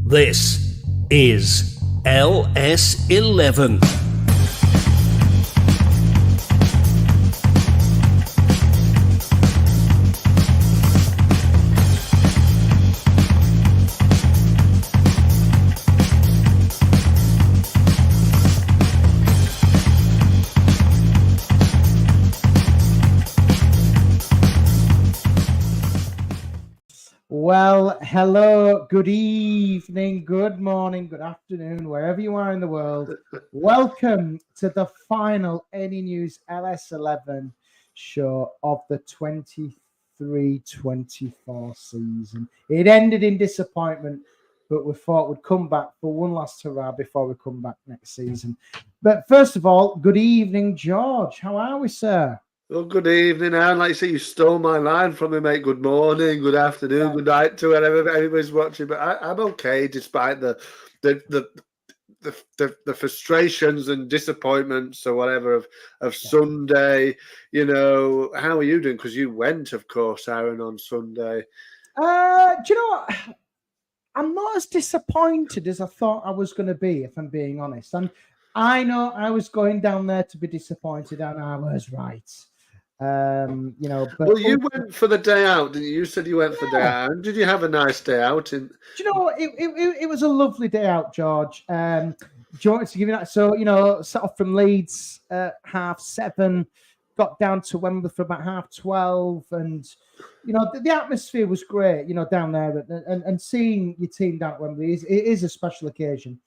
This is LS11. Well, hello, good evening, good morning, good afternoon, wherever you are in the world. Welcome to the final Any News LS11 show of the 23-24 season. It ended in disappointment, but we thought we'd come back for one last hurrah before we come back next season. But first of all, good evening, George. How are we, sir? Well, good evening, Aaron. Like you say, you stole my line from me, mate. Good morning, good afternoon, good night to wherever everybody's watching. But I'm okay, despite the frustrations and disappointments or whatever of Sunday. You know, how are you doing? Because you went, of course, Aaron, on Sunday. Do you know what? I'm not as disappointed as I thought I was going to be, if I'm being honest. And I know I was going down there to be disappointed, and I was right. But well, you went for the day out, didn't you? You said you went for the day out. Did you have a nice day out? Do you know what? It was a lovely day out, George. Do you want me to give you that? So, set off from Leeds at 7:30, got down to Wembley for about 12:30, and the atmosphere was great. Down there, and seeing your team down at Wembley is a special occasion.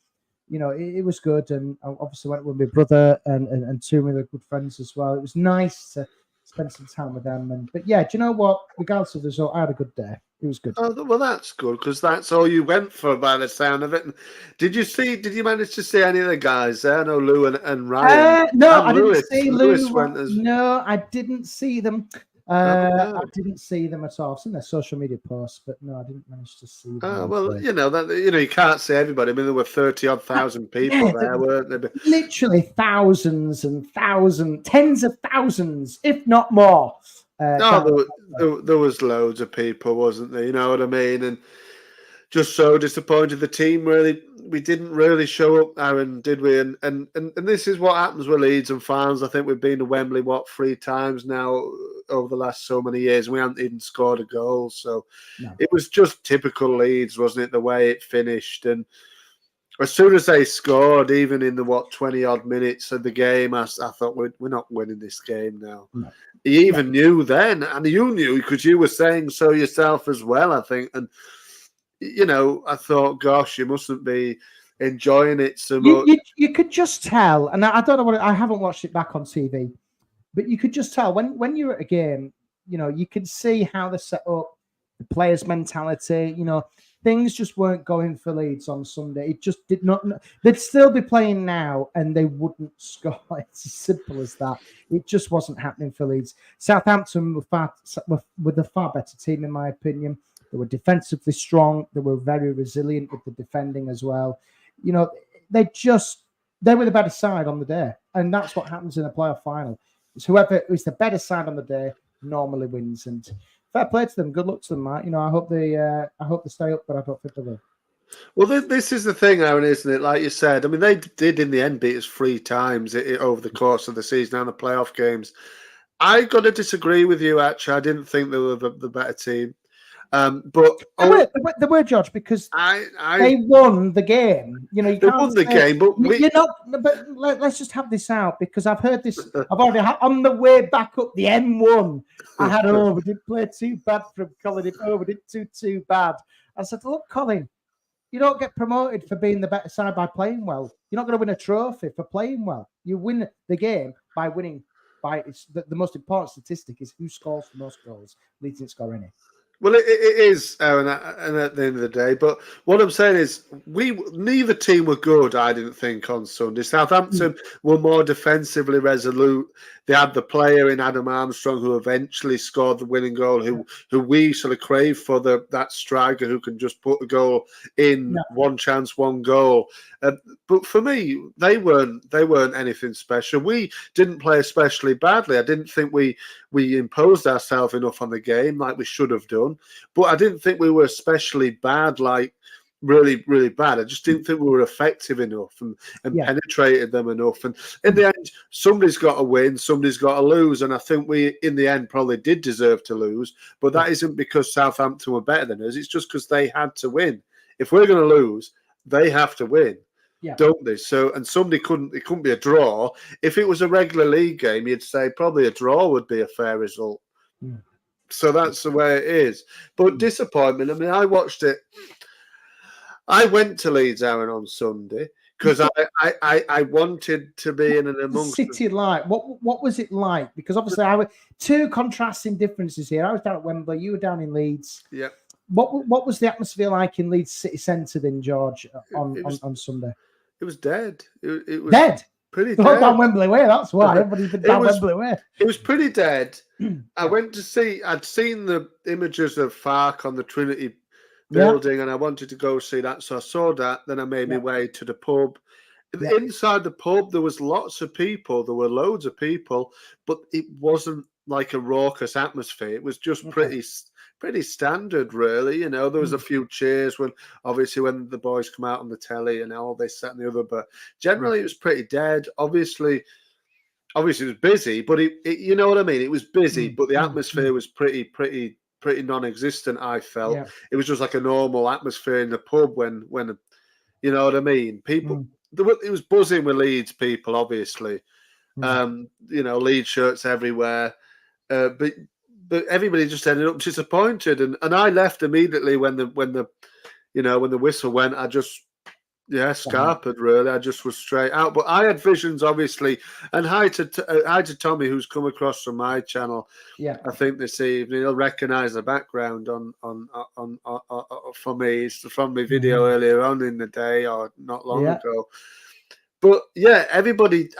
It was good, and I obviously went with my brother and two of my good friends as well. It was nice to spend some time with them. But yeah, do you know what? Regardless of the result, I had a good day. It was good. Oh, well, that's good, because that's all you went for by the sound of it. And did you manage to see any of the guys there? I know Lou and Ryan. No, I didn't see Lou. Went No, I didn't see them. I didn't see them at all. I've seen their social media posts, but no, I didn't manage to see them. Well, you can't see everybody. I mean, there were 30-odd thousand people there, weren't there? Literally thousands and thousands, tens of thousands, if not more. There was loads of people, wasn't there? You know what I mean? And just so disappointed. The team we didn't really show up, Aaron, did we? And this is what happens with Leeds and fans. I think we've been to Wembley 3 times now over the last so many years. We haven't even scored a goal, so It was just typical Leeds, wasn't it? The way it finished, and as soon as they scored, even in the 20-odd minutes of the game, I thought we're not winning this game now. No. He even knew then, and you knew because you were saying so yourself as well, I think. And I thought, gosh, you mustn't be enjoying it so much. You could just tell, and I don't know I haven't watched it back on TV, but you could just tell when you're at a game, you could see how they're set up, the players' mentality, things just weren't going for Leeds on Sunday. It just did not. They'd still be playing now, and they wouldn't score. It's as simple as that. It just wasn't happening for Leeds. Southampton were the far better team, in my opinion. They were defensively strong. They were very resilient with the defending as well. They were the better side on the day, and that's what happens in a playoff final. It's whoever is the better side on the day normally wins. And fair play to them. Good luck to them, Matt. I hope they stay up, but I don't think they will. Well, this is the thing, Aaron, isn't it? Like you said, I mean, they did in the end beat us 3 times over the course of the season and the playoff games. I got to disagree with you, actually. I didn't think they were the better team. But they were, George, because they won the game. They won the game, but you're not. But let's just have this out, because I've heard this. I've already on the way back up the M1. I had we didn't play too bad from Colin. We didn't too bad. I said, look, Colin, you don't get promoted for being the better side by playing well. You're not going to win a trophy for playing well. You win the game by winning. The most important statistic is who scores the most goals. Leeds didn't score any. Well, it is, Aaron, and at the end of the day. But what I'm saying is, neither team were good, I didn't think, on Sunday. Southampton were more defensively resolute. They had the player in Adam Armstrong who eventually scored the winning goal, who we sort of crave for, that striker who can just put the goal in, one chance, one goal. But for me, they weren't anything special. We didn't play especially badly. I didn't think we imposed ourselves enough on the game like we should have done. But I didn't think we were especially bad like really, really bad. I just didn't think we were effective enough and penetrated them enough. And in the end, somebody's got to win, somebody's got to lose. And I think we, in the end, probably did deserve to lose. But that isn't because Southampton were better than us. It's just because they had to win. If we're going to lose, they have to win. Yeah. Don't they? So, and it couldn't be a draw. If it was a regular league game, you'd say probably a draw would be a fair result. Mm. So that's the way it is. But disappointment. I mean, I watched it. I went to Leeds, Arron, on Sunday because I wanted to be in an amongst the city like. What was it like? Because obviously, two contrasting differences here. I was down at Wembley. You were down in Leeds. Yeah. What was the atmosphere like in Leeds City Centre then, George, on Sunday? It was dead. It was dead. Pretty dead. Down Wembley Way. That's why everybody's been down Wembley Way. It was pretty dead. I went to see. I'd seen the images of Fark on the Trinity building, and I wanted to go see that. So I saw that. Then I made my way to the pub. Inside the pub, there was lots of people. There were loads of people, but it wasn't like a raucous atmosphere. It was just pretty standard, really. You know, there was a few cheers when the boys come out on the telly and all this, that, and the other. But generally, it was pretty dead. Obviously, it was busy, but it you know what I mean. It was busy, but the atmosphere was pretty non-existent. I felt it was just like a normal atmosphere in the pub when you know what I mean. People, it was buzzing with Leeds people, obviously. You know, Leeds shirts everywhere, but everybody just ended up disappointed, and I left immediately when the whistle went. I just scarpered really. I just was straight out. But I had visions, obviously, and hi to Tommy, who's come across from my channel. Yeah, I think this evening he'll recognise the background on for me. It's from my video earlier on in the day or not long ago. But yeah, everybody.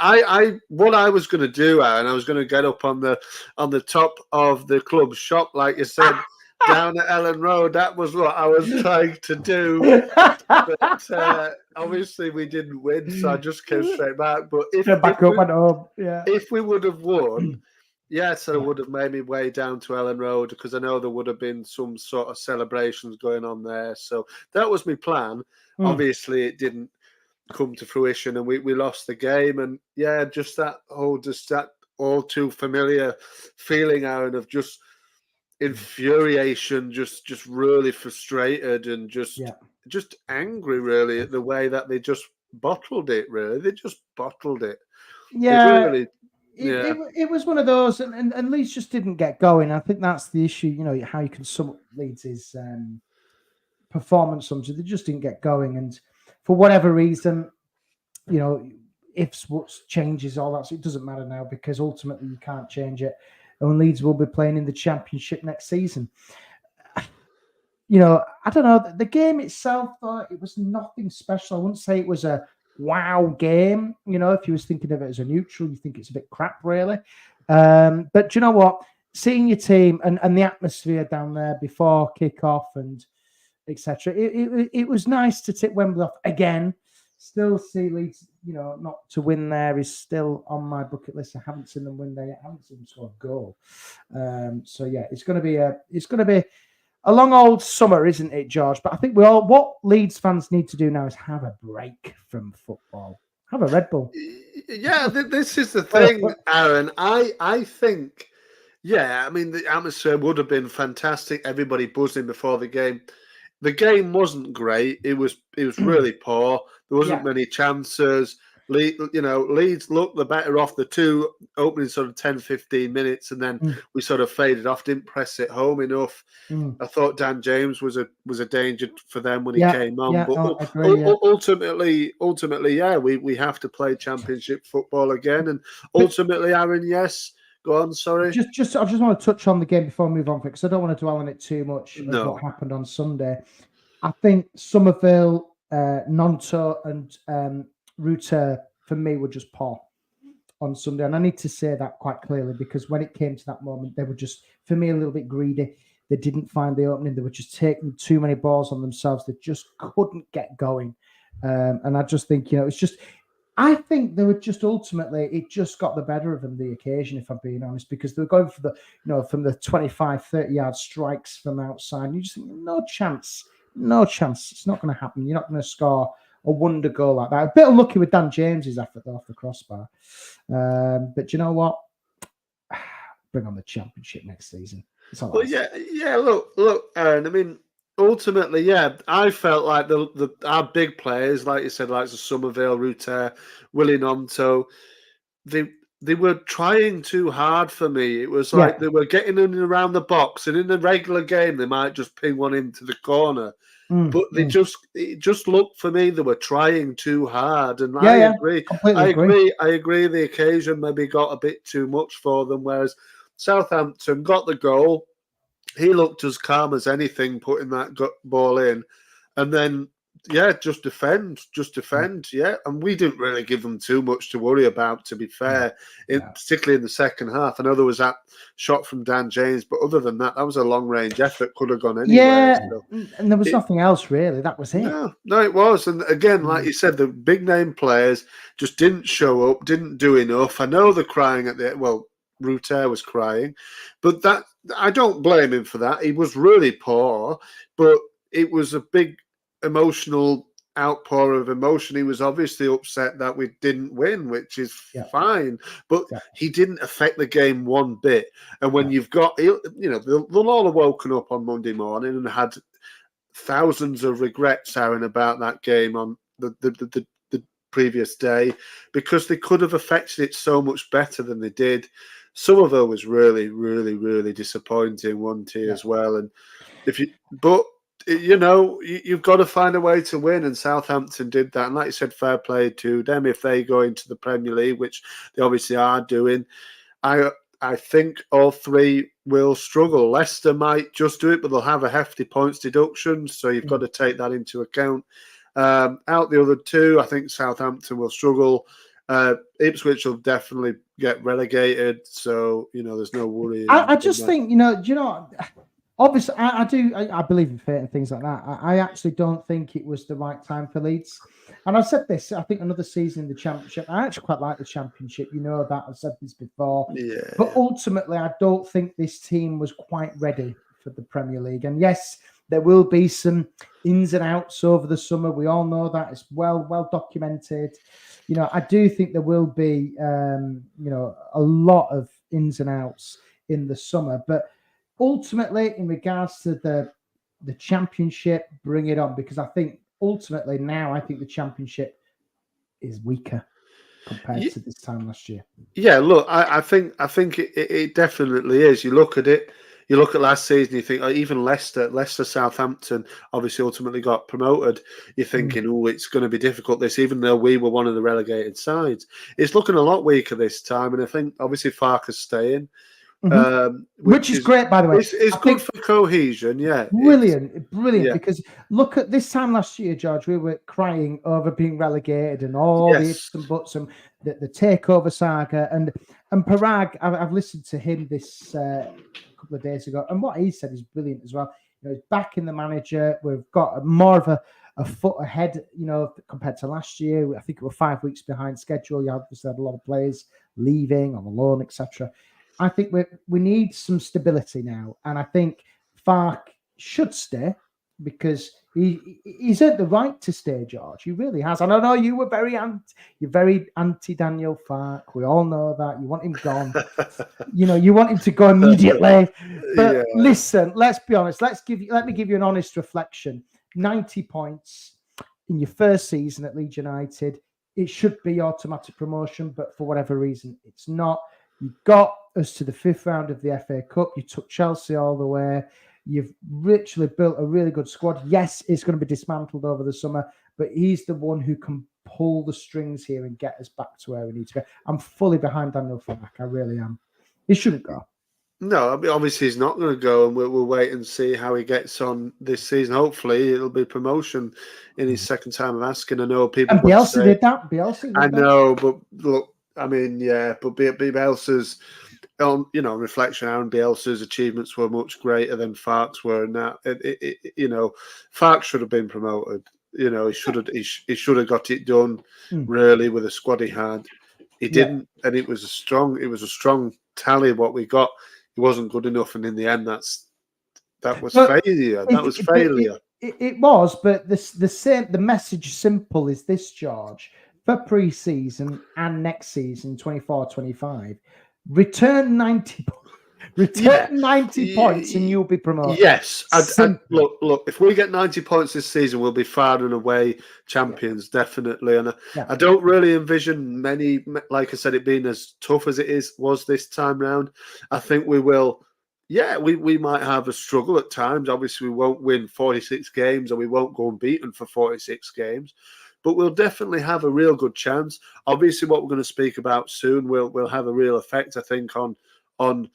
What I was going to do, Aaron, I was going to get up on the top of the club shop, like you said, down at Ellen Road. That was what I was trying to do. But obviously, we didn't win, so I just came straight back. But if we would have won, yes, I would have made my way down to Ellen Road because I know there would have been some sort of celebrations going on there. So that was my plan. Obviously, it didn't come to fruition, and we lost the game. And just that all too familiar feeling, Aaron, of just infuriation, just really frustrated and just angry, really, at the way that they just bottled it. Really, they just bottled it. It was one of those, and Leeds just didn't get going. I think that's the issue. You know how you can sum up Leeds' performance. Sometimes they just didn't get going, and for whatever reason, you know, ifs, what's, changes, all that. So it doesn't matter now because ultimately you can't change it. And Leeds will be playing in the Championship next season. You know, I don't know. The game itself, though, it was nothing special. I wouldn't say it was a wow game. You know, if you was thinking of it as a neutral, you think it's a bit crap, really. But do you know what? Seeing your team and the atmosphere down there before kick-off and etc. It was nice to tip Wembley off again. Still see Leeds, you know, not to win there is still on my bucket list. I haven't seen them win there yet. I haven't seen them score a goal. So yeah, it's going to be a long old summer, isn't it, George? But I think what Leeds fans need to do now is have a break from football. Have a Red Bull. Yeah, this is the thing, Aaron. I think, I mean, the atmosphere would have been fantastic. Everybody buzzing before the game. The game wasn't great. It was really poor. There wasn't many chances. Leeds looked the better off the two opening sort of 10, 15 minutes, and then we sort of faded off, didn't press it home enough. I thought Dan James was a danger for them when he came on. But ultimately, we have to play Championship football again. And ultimately, Aaron, yes. Go on, sorry. I just want to touch on the game before I move on, because I don't want to dwell on it too much. No. What happened on Sunday? I think Somerville, Nonto, and Ruter for me were just poor on Sunday, and I need to say that quite clearly because when it came to that moment, they were just, for me, a little bit greedy. They didn't find the opening. They were just taking too many balls on themselves. They just couldn't get going, and I just think it's just. I think they were just ultimately, it just got the better of them, the occasion, if I'm being honest, because they were going for from the 25, 30 yard strikes from outside. And you just think, no chance No chance. It's not going to happen. You're not going to score a wonder goal like that. A bit unlucky with Dan James's effort off the crossbar. But you know what? Bring on the championship next season. Well, yeah. Look, Aaron. I mean, ultimately, yeah, I felt like our big players, like you said, like Somerville, Ruter, Willie Nonto, they were trying too hard for me. It was like they were getting in and around the box, and in the regular game, they might just ping one into the corner. But it just looked for me they were trying too hard, and I agree. Completely I agree. The occasion maybe got a bit too much for them, whereas Southampton got the goal. He looked as calm as anything putting that ball in, and then just defend, yeah. And we didn't really give them too much to worry about, to be fair, particularly in the second half. I know there was that shot from Dan James, but other than that, that was a long range effort. Could have gone anywhere. Yeah, so and there was nothing else really. That was it. No, it was. And again, like you said, the big name players just didn't show up, didn't do enough. I know they're crying at the Ruter was crying, but that I don't blame him for that. He was really poor, but it was a big emotional outpour of emotion. He was obviously upset that we didn't win, which is fine, but he didn't affect the game one bit. And when you've got, they'll all have woken up on Monday morning and had thousands of regrets, Aaron, about that game on the previous day, because they could have affected it so much better than they did. Somerville was really, really, really disappointing, wasn't he, as well? And you've got to find a way to win, and Southampton did that. And like you said, fair play to them if they go into the Premier League, which they obviously are doing. I think all three will struggle. Leicester might just do it, but they'll have a hefty points deduction, so you've got to take that into account. Out the other two, I think Southampton will struggle. Ipswich will definitely get relegated, so there's no worry. I just think obviously I believe in fate and things like that. I actually don't think it was the right time for Leeds, and I've said this. I think another season in the Championship. I actually quite like the Championship. You know that I've said this before. But ultimately, I don't think this team was quite ready for the Premier League. And yes, there will be some ins and outs over the summer. We all know that. It's well documented. I do think there will be, a lot of ins and outs in the summer. But ultimately, in regards to the Championship, bring it on, because I think ultimately now I think the Championship is weaker compared to this time last year. Yeah, look, I think it definitely is. You look at it. You look at last season, you think, even Leicester, Southampton, obviously ultimately got promoted. You're thinking, it's going to be difficult even though we were one of the relegated sides. It's looking a lot weaker this time, and I think obviously Farke's staying. Which is great, by the way. It's good for cohesion, yeah. Brilliant, because look at this time last year, George, we were crying over being relegated and all the ifs and buts and the takeover saga. And Parag, I've listened to him this couple of days ago, and what he said is brilliant as well. He's back in the manager. We've got more of a foot ahead, compared to last year. I think we were 5 weeks behind schedule. You obviously had a lot of players leaving on the loan, etc. I think we need some stability now, and I think Farke should stay because he's earned the right to stay, George. He really has. And I know you were you're very anti Daniel Farke. We all know that. You want him gone. You want him to go immediately. But listen, let's be honest. Let me give you an honest reflection. 90 points in your first season at Leeds United. It should be automatic promotion, but for whatever reason, it's not. You got us to the 5th round of the FA Cup. You took Chelsea all the way. You've literally built a really good squad. Yes, it's going to be dismantled over the summer, but he's the one who can pull the strings here and get us back to where we need to go. I'm fully behind Daniel Farke. I really am. He shouldn't go. No, I mean, obviously he's not going to go, and we'll wait and see how he gets on this season. Hopefully, it'll be promotion in his second time of asking. I know people. And Bielsa did that. I know, but look, I mean, but Bielsa's, on reflection, Aaron Bielsa's achievements were much greater than Farke's were. And that, Farke should have been promoted. He should have got it done really with the squad he had. He didn't, and it was a strong tally what we got. He wasn't good enough, and in the end, that was failure. That was failure. It was, but the message simple is this, George. For pre-season and next season, 24-25, return 90 points and you'll be promoted. Yes. Look, if we get 90 points this season, we'll be far and away champions, definitely. And I don't really envision many, like I said, it being as tough as it was this time round. I think we will. Yeah, we might have a struggle at times. Obviously, we won't win 46 games, or we won't go unbeaten for 46 games. But we'll definitely have a real good chance. Obviously, what we're going to speak about soon will have a real effect, I think, on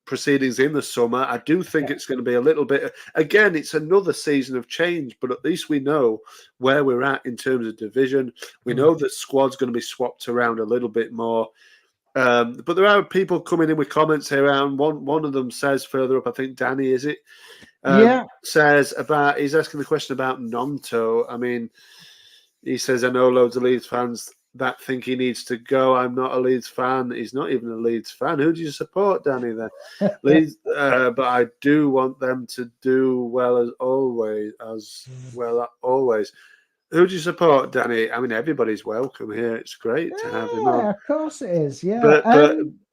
proceedings in the summer. I do think it's going to be a little bit. Again, it's another season of change, but at least we know where we're at in terms of division. We know the squad's going to be swapped around a little bit more. But there are people coming in with comments here, and one of them says further up, I think Danny, is it? Says about, he's asking the question about Nonto. I mean, he says, I know loads of Leeds fans that think he needs to go. I'm not a Leeds fan. He's not even a Leeds fan. Who do you support, Danny, then? Leeds, but I do want them to do well as always. Who do you support, Danny? I mean, everybody's welcome here. It's great to have him on. Of course it is. Yeah. But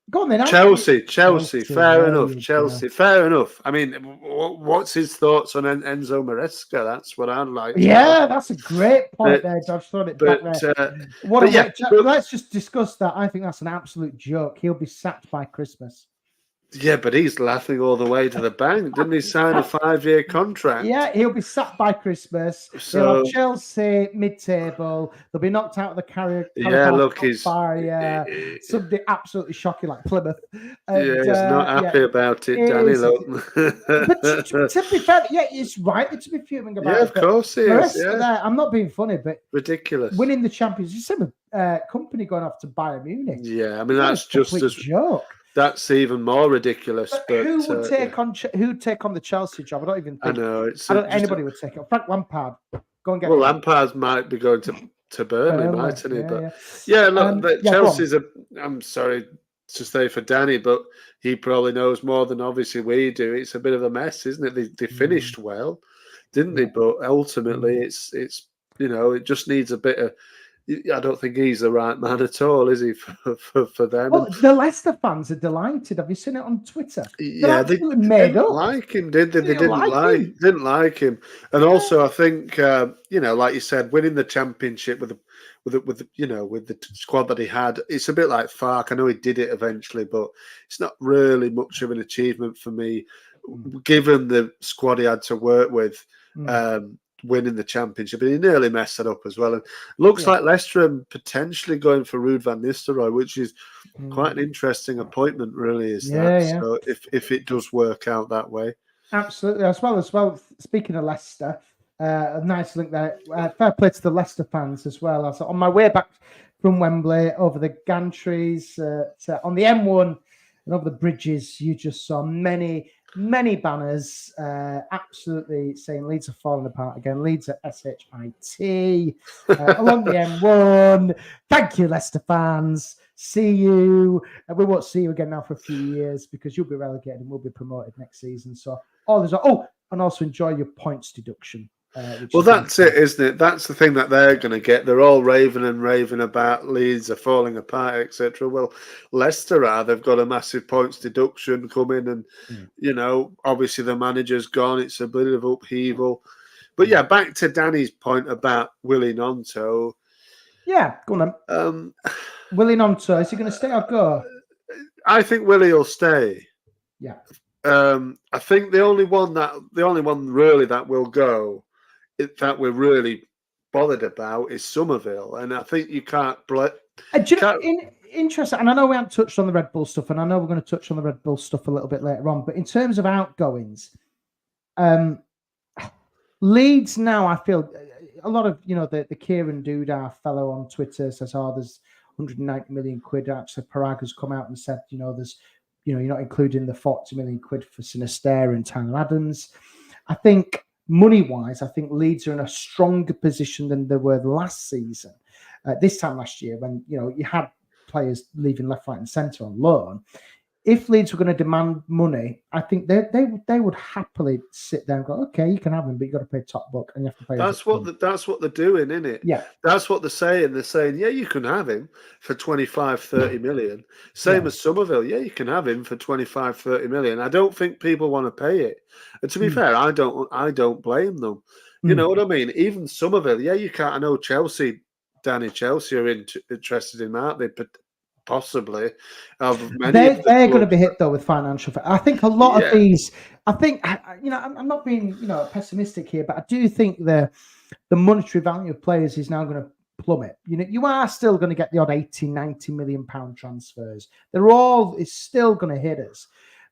go on then. Chelsea. Fair enough. Chelsea. Fair enough. I mean, what's his thoughts on Enzo Maresca? That's what I'd like. That's a great point there, George. Thrown it back there. Let's just discuss that. I think that's an absolute joke. He'll be sacked by Christmas. Yeah, but he's laughing all the way to the bank. Didn't he sign a 5-year contract? Yeah, he'll be sacked by Christmas. He'll have Chelsea mid-table. They'll be knocked out of the carrier. Yeah, look, he's something absolutely shocking like Plymouth. And, he's not happy about it, Danny. But to be fair, it's right to be fuming about it. Yeah, of course he is. I'm not being funny, but ridiculous. Winning the Champions, you said with company going off to Bayern Munich. Yeah, I mean that's just a joke. That's even more ridiculous. But who would take on the Chelsea job? I don't even think. I know. Anybody would take it. Frank Lampard. Go and get. Well, Lampard might be going to Burnley, mightn't he? Look, Chelsea's I'm sorry to say for Danny, but he probably knows more than obviously we do. It's a bit of a mess, isn't it? They finished well, didn't they? But ultimately, it's it just needs a bit of. I don't think he's the right man at all, is he, for them? Well, the Leicester fans are delighted. Have you seen it on Twitter? They didn't like him, did they? They didn't like him. And also, I think like you said, winning the championship with the squad that he had, it's a bit like Farke. I know he did it eventually, but it's not really much of an achievement for me, given the squad he had to work with. Winning the championship, but he nearly messed it up as well. And looks like Leicester are potentially going for Ruud van Nistelrooy, which is quite an interesting appointment, really. So if it does work out that way, absolutely. As well. Speaking of Leicester, a nice link there. Fair play to the Leicester fans as well. I was on my way back from Wembley over the gantries on the M1 and over the bridges. You just saw many banners absolutely saying Leeds are falling apart again. Leeds are SHIT along the M1. Thank you, Leicester fans. See you. We won't see you again now for a few years because you'll be relegated and we'll be promoted next season. So and also enjoy your points deduction. Well, that's it, isn't it? That's the thing that they're going to get. They're all raving about Leeds are falling apart, etc. Well, Leicester are. They've got a massive points deduction coming, and obviously the manager's gone. It's a bit of upheaval. But back to Danny's point about Willie Gnonto. Yeah, go on. Willie Gnonto, is he going to stay or go? I think Willie will stay. Yeah. I think the only one really that will go, that we're really bothered about, is Somerville, and I think you can't. Interesting, and I know we haven't touched on the Red Bull stuff, and I know we're going to touch on the Red Bull stuff a little bit later on. But in terms of outgoings, Leeds now, I feel a lot of the Kieran Dudar fellow on Twitter says, there's 190 million quid. Actually, Parag has come out and said, there's. You're not including the 40 million quid for Sinisterra and Tyler Adams. I think money-wise, I think Leeds are in a stronger position than they were last season. This time last year, when you had players leaving left, right, and centre on loan, if Leeds were going to demand money, I think they would happily sit there and go, okay, you can have him, but you got to pay top buck and you have to pay. That's what they're doing, isn't it? Yeah. That's what they're saying. They're saying, yeah, you can have him for 25, 30 million. Same as Somerville. Yeah, you can have him for 25, 30 million. I don't think people want to pay it. And to be fair, I don't blame them. You know what I mean? Even Somerville, yeah, you can't. I know Chelsea, Danny Chelsea are interested in that. They possibly they're going to be hit though with financial. I think a lot of these. I think I'm not being pessimistic here, but I do think the monetary value of players is now going to plummet. You are still going to get the odd 80, 90 million pound transfers. It's still going to hit us.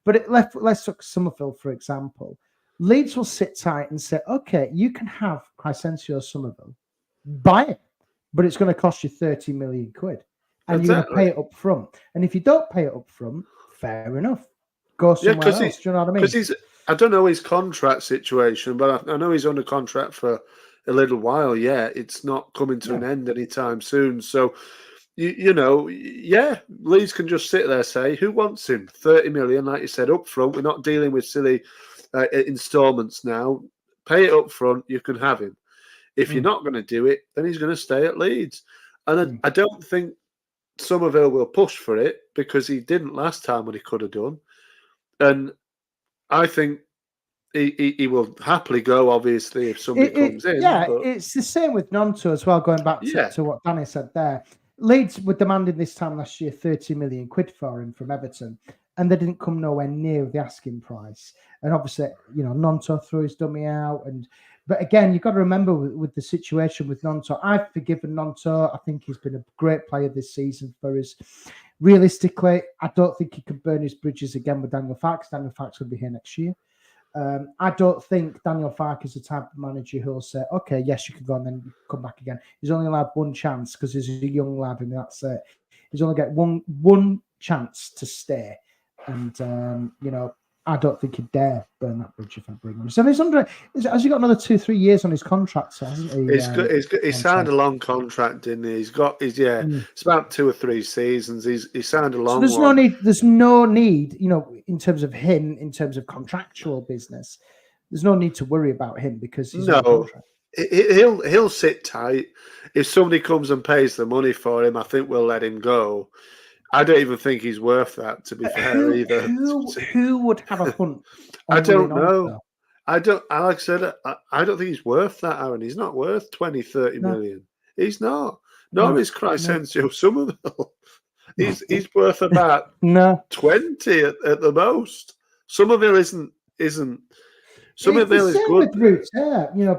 But let's look at Somerville, for example. Leeds will sit tight and say, okay, you can have Crescencio Somerville, buy it, but it's going to cost you 30 million quid. And you're going to pay it up front. And if you don't pay it up front, fair enough. Go somewhere else. Do you know what I mean? Because I don't know his contract situation, but I know he's under contract for a little while. Yeah, it's not coming to an end anytime soon. So, Leeds can just sit there and say, who wants him? 30 million, like you said, up front. We're not dealing with silly installments now. Pay it up front, you can have him. If you're not going to do it, then he's going to stay at Leeds. And I don't think Somerville will push for it because he didn't last time when he could have done. And I think he will happily go, obviously, if somebody comes in. Yeah, it's the same with Nonto as well, going back to what Danny said there. Leeds were demanding this time last year 30 million quid for him from Everton, and they didn't come nowhere near the asking price. And obviously, Nonto threw his dummy out. But again, you've got to remember with the situation with Nonto, I've forgiven Nonto. I think he's been a great player this season for us. Realistically, I don't think he could burn his bridges again with Daniel Farke. Daniel Farke's going to be here next year. I don't think Daniel Farke is the type of manager who'll say, okay, yes, you can go and then come back again. He's only allowed one chance because he's a young lad and that's it. He's only got one chance to stay. And, I don't think he'd dare burn that bridge if I bring him. So has he got another 2-3 years on his contract? So hasn't he? He signed a long contract, didn't he? It's about 2 or 3 seasons. He signed a long. So there's no need, in terms of him, in terms of contractual business. There's no need to worry about him because he's on contract. He'll sit tight. If somebody comes and pays the money for him, I think we'll let him go. I don't even think he's worth that, to be fair, either. Who would have a punt? I don't know. Like I said, I don't think he's worth that, Aaron. He's not worth 20, 30 million. He's not. Nor is Crescencio Somerville. He's worth about 20 at the most. Somerville isn't. Somerville is good. With Roots,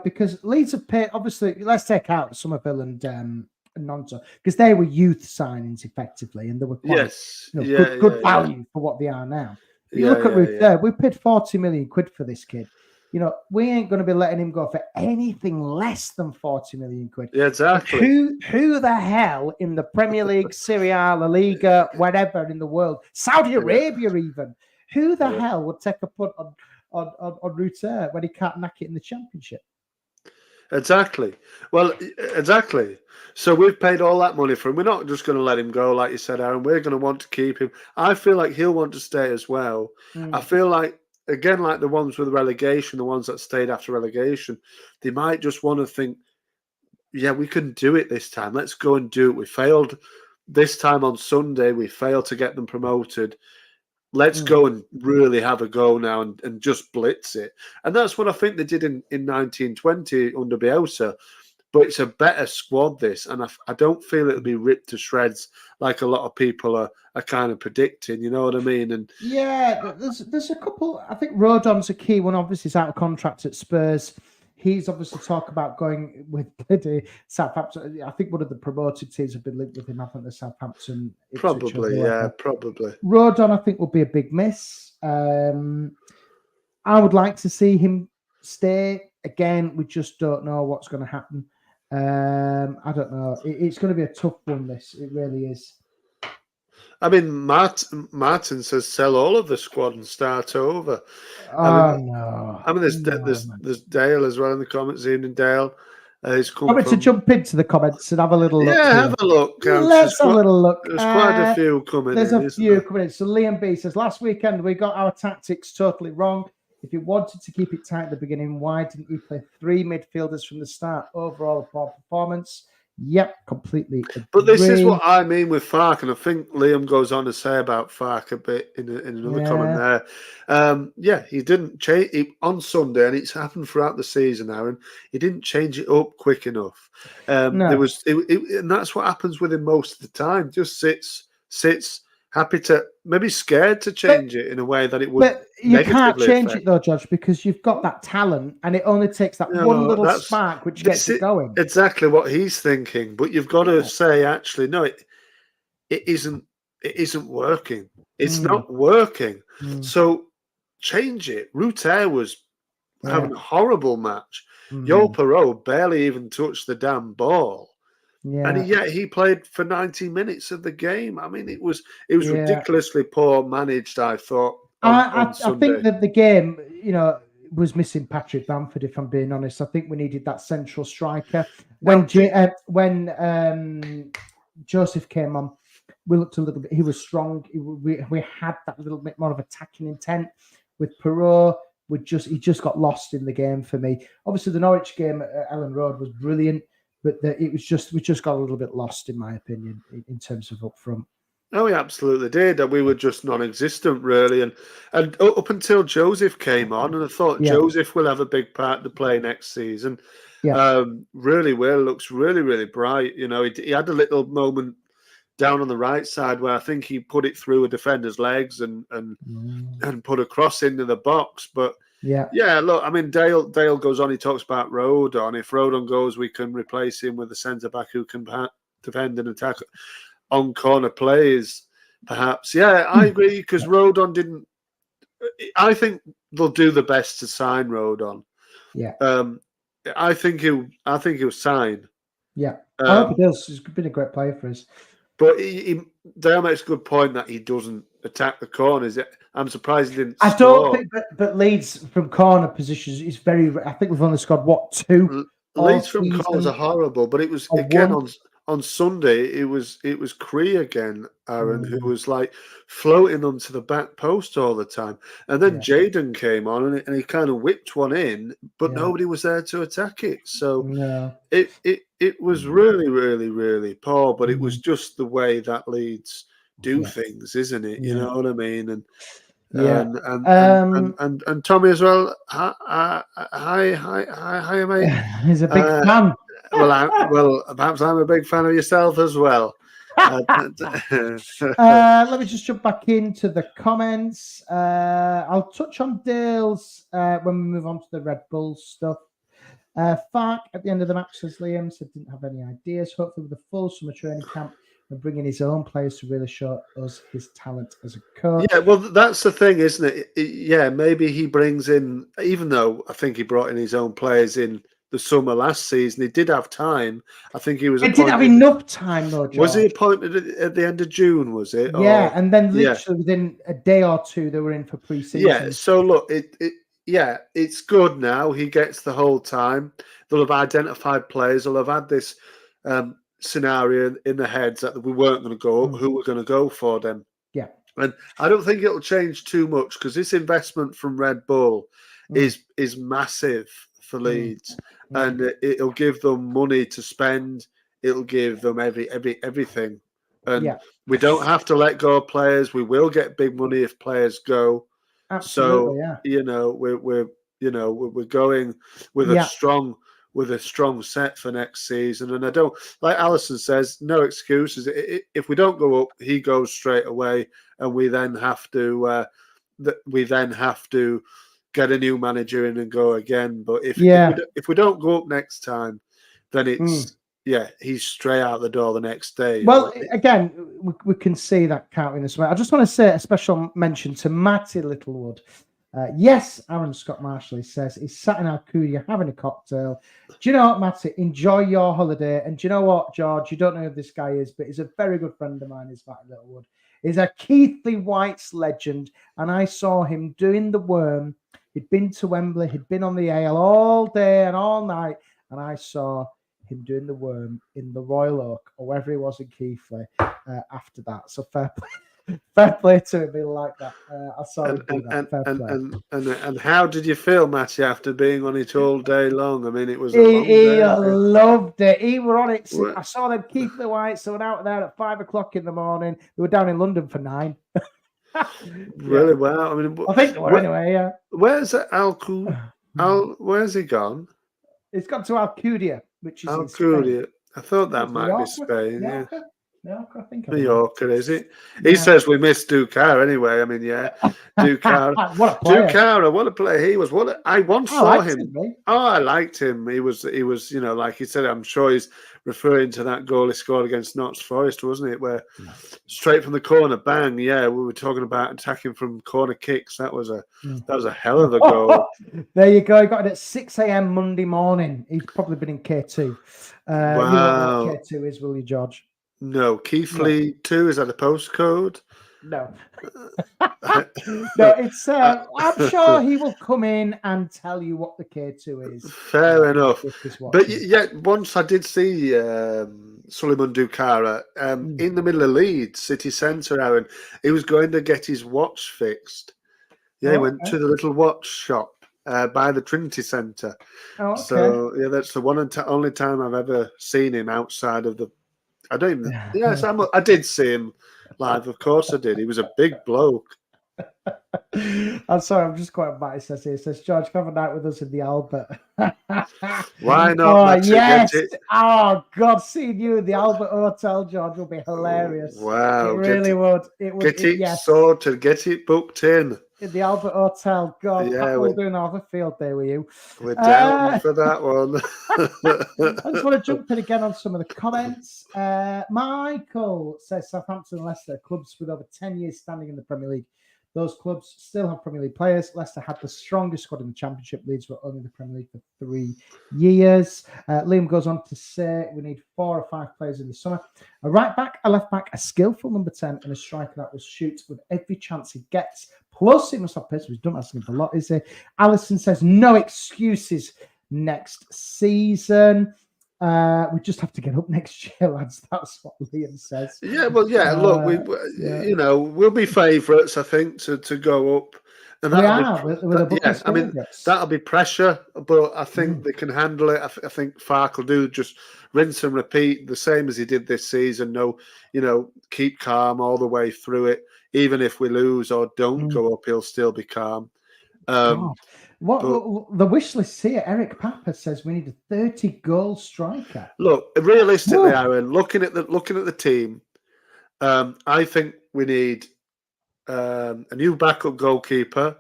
because Leeds have paid. Obviously, let's take out Somerville and Nonto, because they were youth signings effectively, and they were quite, good value for what they are now. You look at Ruth there, we paid 40 million quid for this kid. We ain't going to be letting him go for anything less than 40 million quid. Yeah, exactly. Who the hell in the Premier League, Serie A, La Liga, whatever in the world, Saudi Arabia even, who the hell would take a punt on Ruth when he can't knack it in the Championship? Exactly. Well, exactly. So we've paid all that money for him. We're not just going to let him go, like you said, Aaron. We're going to want to keep him. I feel like he'll want to stay as well. I feel like, again, like the ones with relegation, the ones that stayed after relegation, they might just want to think, yeah, we can do it this time. Let's go and do it. We failed this time on Sunday. We failed to get them promoted. Let's go and really have a go now and just blitz it. And that's what I think they did in 1920 under Bielsa. But it's a better squad, this. And I don't feel it'll be ripped to shreds like a lot of people are kind of predicting. You know what I mean? And yeah, there's a couple. I think Rodon's a key one. Obviously, he's out of contract at Spurs. He's obviously talked about going with Southampton. I think one of the promoted teams have been linked with him. I think the Southampton. Probably. Rodon, I think, will be a big miss. I would like to see him stay. Again, we just don't know what's going to happen. I don't know. It's going to be a tough one, this. It really is. I mean, Martin says sell all of the squad and start over. No. I mean, there's Dale as well in the comments. Evening, Dale. It's come Want me from. to jump into the comments and have a little look? Yeah, here? have a look. Let's have a little look. There's quite a few coming There's in. a few coming in. So Liam B says, last weekend we got our tactics totally wrong. If you wanted to keep it tight at the beginning, why didn't you play 3 midfielders from the start? Overall, a poor performance. Yep, completely agree. But this is what I mean with Fark, and I think Liam goes on to say about Fark a bit in another comment there. He didn't change it on Sunday, and it's happened throughout the season, Aaron. He didn't change it up quick enough. And that's what happens with him most of the time. Just sits, happy to, maybe scared to change it in a way that it would. But you can't change it though, Judge, because you've got that talent, and it only takes that one little spark which gets it going. Exactly what he's thinking, but you've got to say, actually, no, it isn't. It isn't working. It's not working. So change it. Ruter was having a horrible match. Yo Perot barely even touched the damn ball. Yeah. And yet he played for 90 minutes of the game. I mean, it was ridiculously poor managed, I thought. I think that the game, was missing Patrick Bamford, if I'm being honest. I think we needed that central striker. When Joseph came on, we looked a little bit, he was strong. We had that little bit more of attacking intent. With Perot, he just got lost in the game for me. Obviously, the Norwich game at Ellen Road was brilliant. But we just got a little bit lost, in my opinion, in terms of up front. Oh, we absolutely did. And we were just non-existent, really. And up until Joseph came on, and I thought Joseph will have a big part to play next season. Yeah. Really well, looks really, really bright. He had a little moment down on the right side where I think he put it through a defender's legs and put a cross into the box. But yeah. Look, I mean, Dale goes on. He talks about Rodon. If Rodon goes, we can replace him with a centre back who can defend and attack on corner plays. Perhaps, yeah, I agree because Rodon didn't. I think they'll do the best to sign Rodon. Yeah. I think he'll sign. Yeah, I hope he does. He's been a great player for us. But Dale makes a good point that he doesn't attack the corners. I'm surprised he didn't. I don't think, but Leeds from corner positions is very. I think we've only scored 2. Leeds from corners are horrible, but it was again on Sunday. It was Cree again, Aaron, who was like floating onto the back post all the time, and then Jaden came on and he kind of whipped one in, but nobody was there to attack it. So it was really, really, really poor. But it was just the way that Leeds do things, isn't it? You know what I mean? And and Tommy as well. Hi, mate. He's a big fan. Well, perhaps I'm a big fan of yourself as well. Let me just jump back into the comments. I'll touch on Dale's when we move on to the Red Bull stuff. Fark at the end of the match, says Liam, said didn't have any ideas. Hopefully with a full summer training camp and bringing his own players to really show us his talent as a coach. Yeah, well, that's the thing, isn't it? Yeah, maybe he brings in, even though I think he brought in his own players in the summer last season, he did have time. I think he was. He didn't have enough time, though, George. Was he appointed at the end of June, was it? Yeah, and then literally within a day or two, they were in for pre-season. Yeah, so look, it's good now. He gets the whole time. They'll have identified players. They'll have had this scenario in their heads that we weren't going to go up, who were going to go for them. Yeah. And I don't think it'll change too much because this investment from Red Bull is massive for Leeds, and it'll give them money to spend. It'll give them everything, and we don't have to let go of players. We will get big money if players go. Absolutely, we're going with a strong set for next season. And I don't, like Alison says, no excuses. If we don't go up, he goes straight away, and we then have to get a new manager in and go again. But if we don't go up next time, then it's he's straight out the door the next day. Well, again, we can see that counting this way. I just want to say a special mention to Matty Littlewood. Yes, Aaron Scott Marshall says he's sat in Alcudia having a cocktail. Do you know what, Matty? Enjoy your holiday. And do you know what, George? You don't know who this guy is, but he's a very good friend of mine, is Matty Littlewood. He's a Keithley Whites legend, and I saw him doing the worm. He'd been to Wembley, he'd been on the ale all day and all night, and I saw him doing the worm in the Royal Oak or wherever he was in Keighley after that. So fair play to him being like that. I saw him do that. Fair play. And how did you feel, Matty, after being on it all day long? I mean, it was a long He day. loved it. He were on it. What? I saw them Keighley Whites. So went out there at 5 o'clock in the morning. They were down in London for 9. Really well. I mean, I think they were anyway. Yeah. Where's where's he gone? It's gone to Alcudia, which is in Spain. Alcudia. I thought that might be Mallorca? Spain. Yeah. Mallorca, I think. Mallorca, is it? He says we missed Ducar anyway. I mean, yeah, Ducar. What a player! Ducar, what a player he was. I once saw him. I liked him. He was, like he said. I'm sure he's referring to that goal he scored against Notts Forest, wasn't it? Where straight from the corner, bang! Yeah, we were talking about attacking from corner kicks. That was a hell of a goal. There you go. He got it at 6 a.m. Monday morning. He's probably been in K2. Wow. You know what K2 is, will you, George? No, Keighley 2, is that a postcode? No. No, it's I'm sure he will come in and tell you what the K2 is. Fair enough. But yeah, once I did see Suleiman Dukara in the middle of Leeds city centre, Arron. He was going to get his watch fixed. Yeah, he went to the little watch shop by the Trinity Centre. Oh, okay. So yeah, that's the one and only time I've ever seen him outside of the. I don't even. Yes, I did see him live. Of course, I did. He was a big bloke. I'm sorry, I'm just quite bad. It says, George, come have a night with us in the Albert. Why not? Yes. Oh, God, seeing you in the Albert Hotel, George, will be hilarious. Wow. It really would. It would. Get it sorted. Get it booked in. In the Albert Hotel. God, yeah, we're doing half a field day with you. We're down for that one. I just want to jump in again on some of the comments. Michael says Southampton and Leicester, clubs with over 10 years standing in the Premier League. Those clubs still have Premier League players. Leicester had the strongest squad in the Championship. Leeds were only in the Premier League for 3 years. Liam goes on to say we need 4 or 5 players in the summer. A right back, a left back, a skillful number 10, and a striker that will shoot with every chance he gets. Plus, he must have pace. We don't ask him for a lot, is he? Allison says no excuses next season. We just have to get up next year, lads. That's what Liam says. Yeah, well, yeah. Look, we'll be favourites, I think, to go up. And that'll be pressure, but I think they can handle it. I think Fark will do just rinse and repeat the same as he did this season. No, keep calm all the way through it. Even if we lose or don't go up, he'll still be calm. The wish list here, Eric Papa says we need a 30-goal striker. Look, realistically, Arron, looking at the team, I think we need a new backup goalkeeper.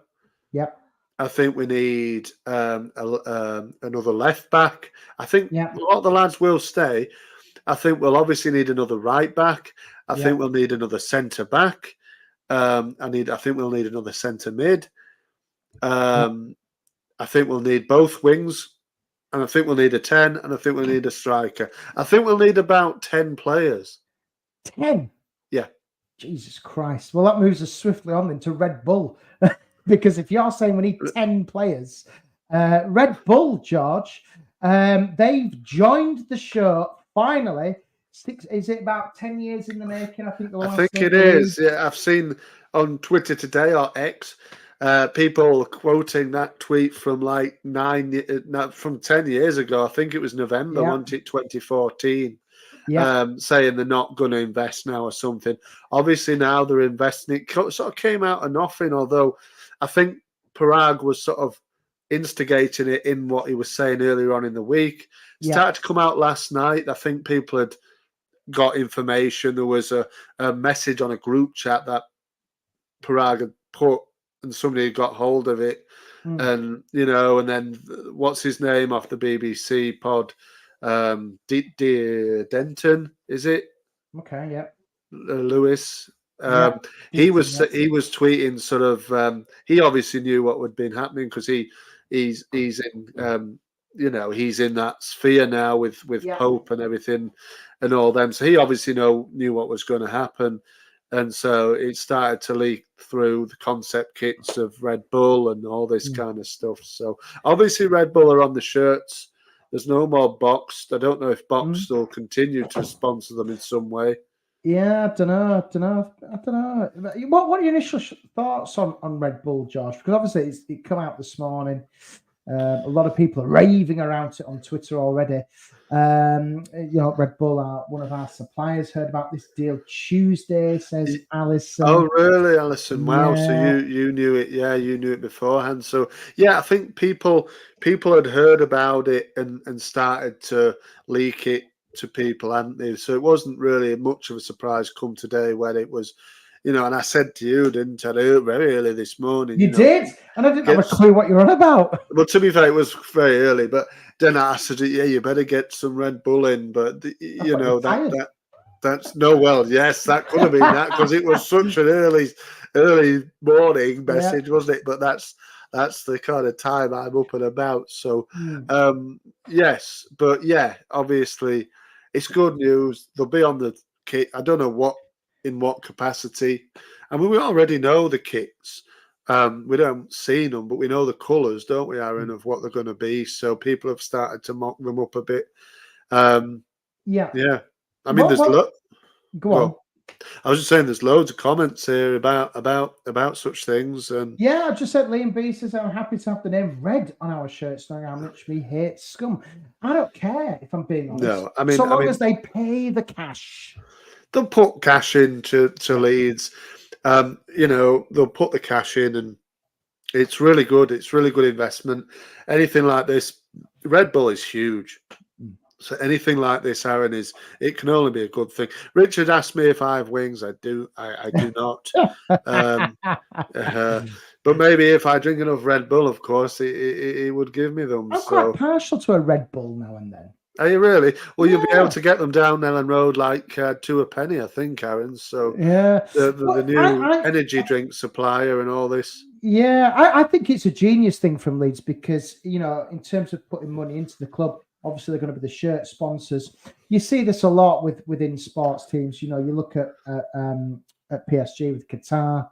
Yep. I think we need another left back. I think a lot of the lads will stay. I think we'll obviously need another right back. I think we'll need another centre back. I think we'll need another centre mid. I think we'll need both wings, and I think we'll need a 10, and I think we'll need a striker. I think we'll need about 10 players. 10? Yeah. Jesus Christ. Well, that moves us swiftly on into Red Bull. Because if you're saying we need 10 players, Red Bull, George, they've joined the show finally. Is it about 10 years in the making? I think it is. Yeah, I've seen on Twitter today, or X, people quoting that tweet from from 10 years ago. I think it was November, wasn't it, 2014, saying they're not going to invest now or something. Obviously now they're investing. It sort of came out of nothing, although I think Parag was sort of instigating it in what he was saying earlier on in the week. It started to come out last night. I think people had got information. There was a message on a group chat that Parag had put, and somebody got hold of it, and and then what's his name off the BBC pod, Denton, is it? Okay, yeah. Lewis. He was tweeting sort of. He obviously knew what had been happening because he's in he's in that sphere now with Pope and everything and all them. So he obviously knew what was going to happen. And so it started to leak through the concept kits of Red Bull and all this kind of stuff. So obviously Red Bull are on the shirts There's no more Boxed. I don't know if Boxed will continue to sponsor them in some way. Yeah, I don't know. What are your initial thoughts on Red Bull, Josh? Because obviously it come out this morning. A lot of people are raving around it on Twitter already. Red Bull are one of our suppliers. Heard about this deal Tuesday, says Alison. Oh, really, Alison? Wow. Yeah. So you knew it. Yeah, you knew it beforehand. So yeah, I think people had heard about it and started to leak it to people, hadn't they? So it wasn't really much of a surprise come today when it was, and I said to you, didn't I, very early this morning. You did? And I didn't have a clue what you're on about. Well, to be fair, it was very early, but then I said, yeah, you better get some Red Bull in. But, that's yes, that could have been that because it was such an early morning message, wasn't it? But that's the kind of time I'm up and about. So, yes, but yeah, obviously it's good news. They'll be on the kit. I don't know in what capacity. I mean, we already know the kits. We don't see them, but we know the colours, don't we, Arron, of what they're going to be. So people have started to mock them up a bit. Yeah. I mean, Go on. I was just saying, there's loads of comments here about such things. And yeah, I just said Liam B says I'm happy to have the name Red on our shirts, knowing how much we hate scum. I don't care if I'm being honest. No, I mean, so long as they pay the cash. They'll put cash into Leeds. They'll put the cash in, and it's really good. It's really good investment. Anything like this, Red Bull is huge. So anything like this, Arron, it can only be a good thing. Richard asked me if I have wings. I do not. But maybe if I drink enough Red Bull, of course, it would give me them. I'm quite partial to a Red Bull now and then. Are you really? Well, you'll be able to get them down Ellen Road like to a penny, I think, Arron. So the new energy drink supplier and all this. Yeah, I think it's a genius thing from Leeds because, in terms of putting money into the club, obviously they're going to be the shirt sponsors. You see this a lot within sports teams. You look at PSG with Qatar.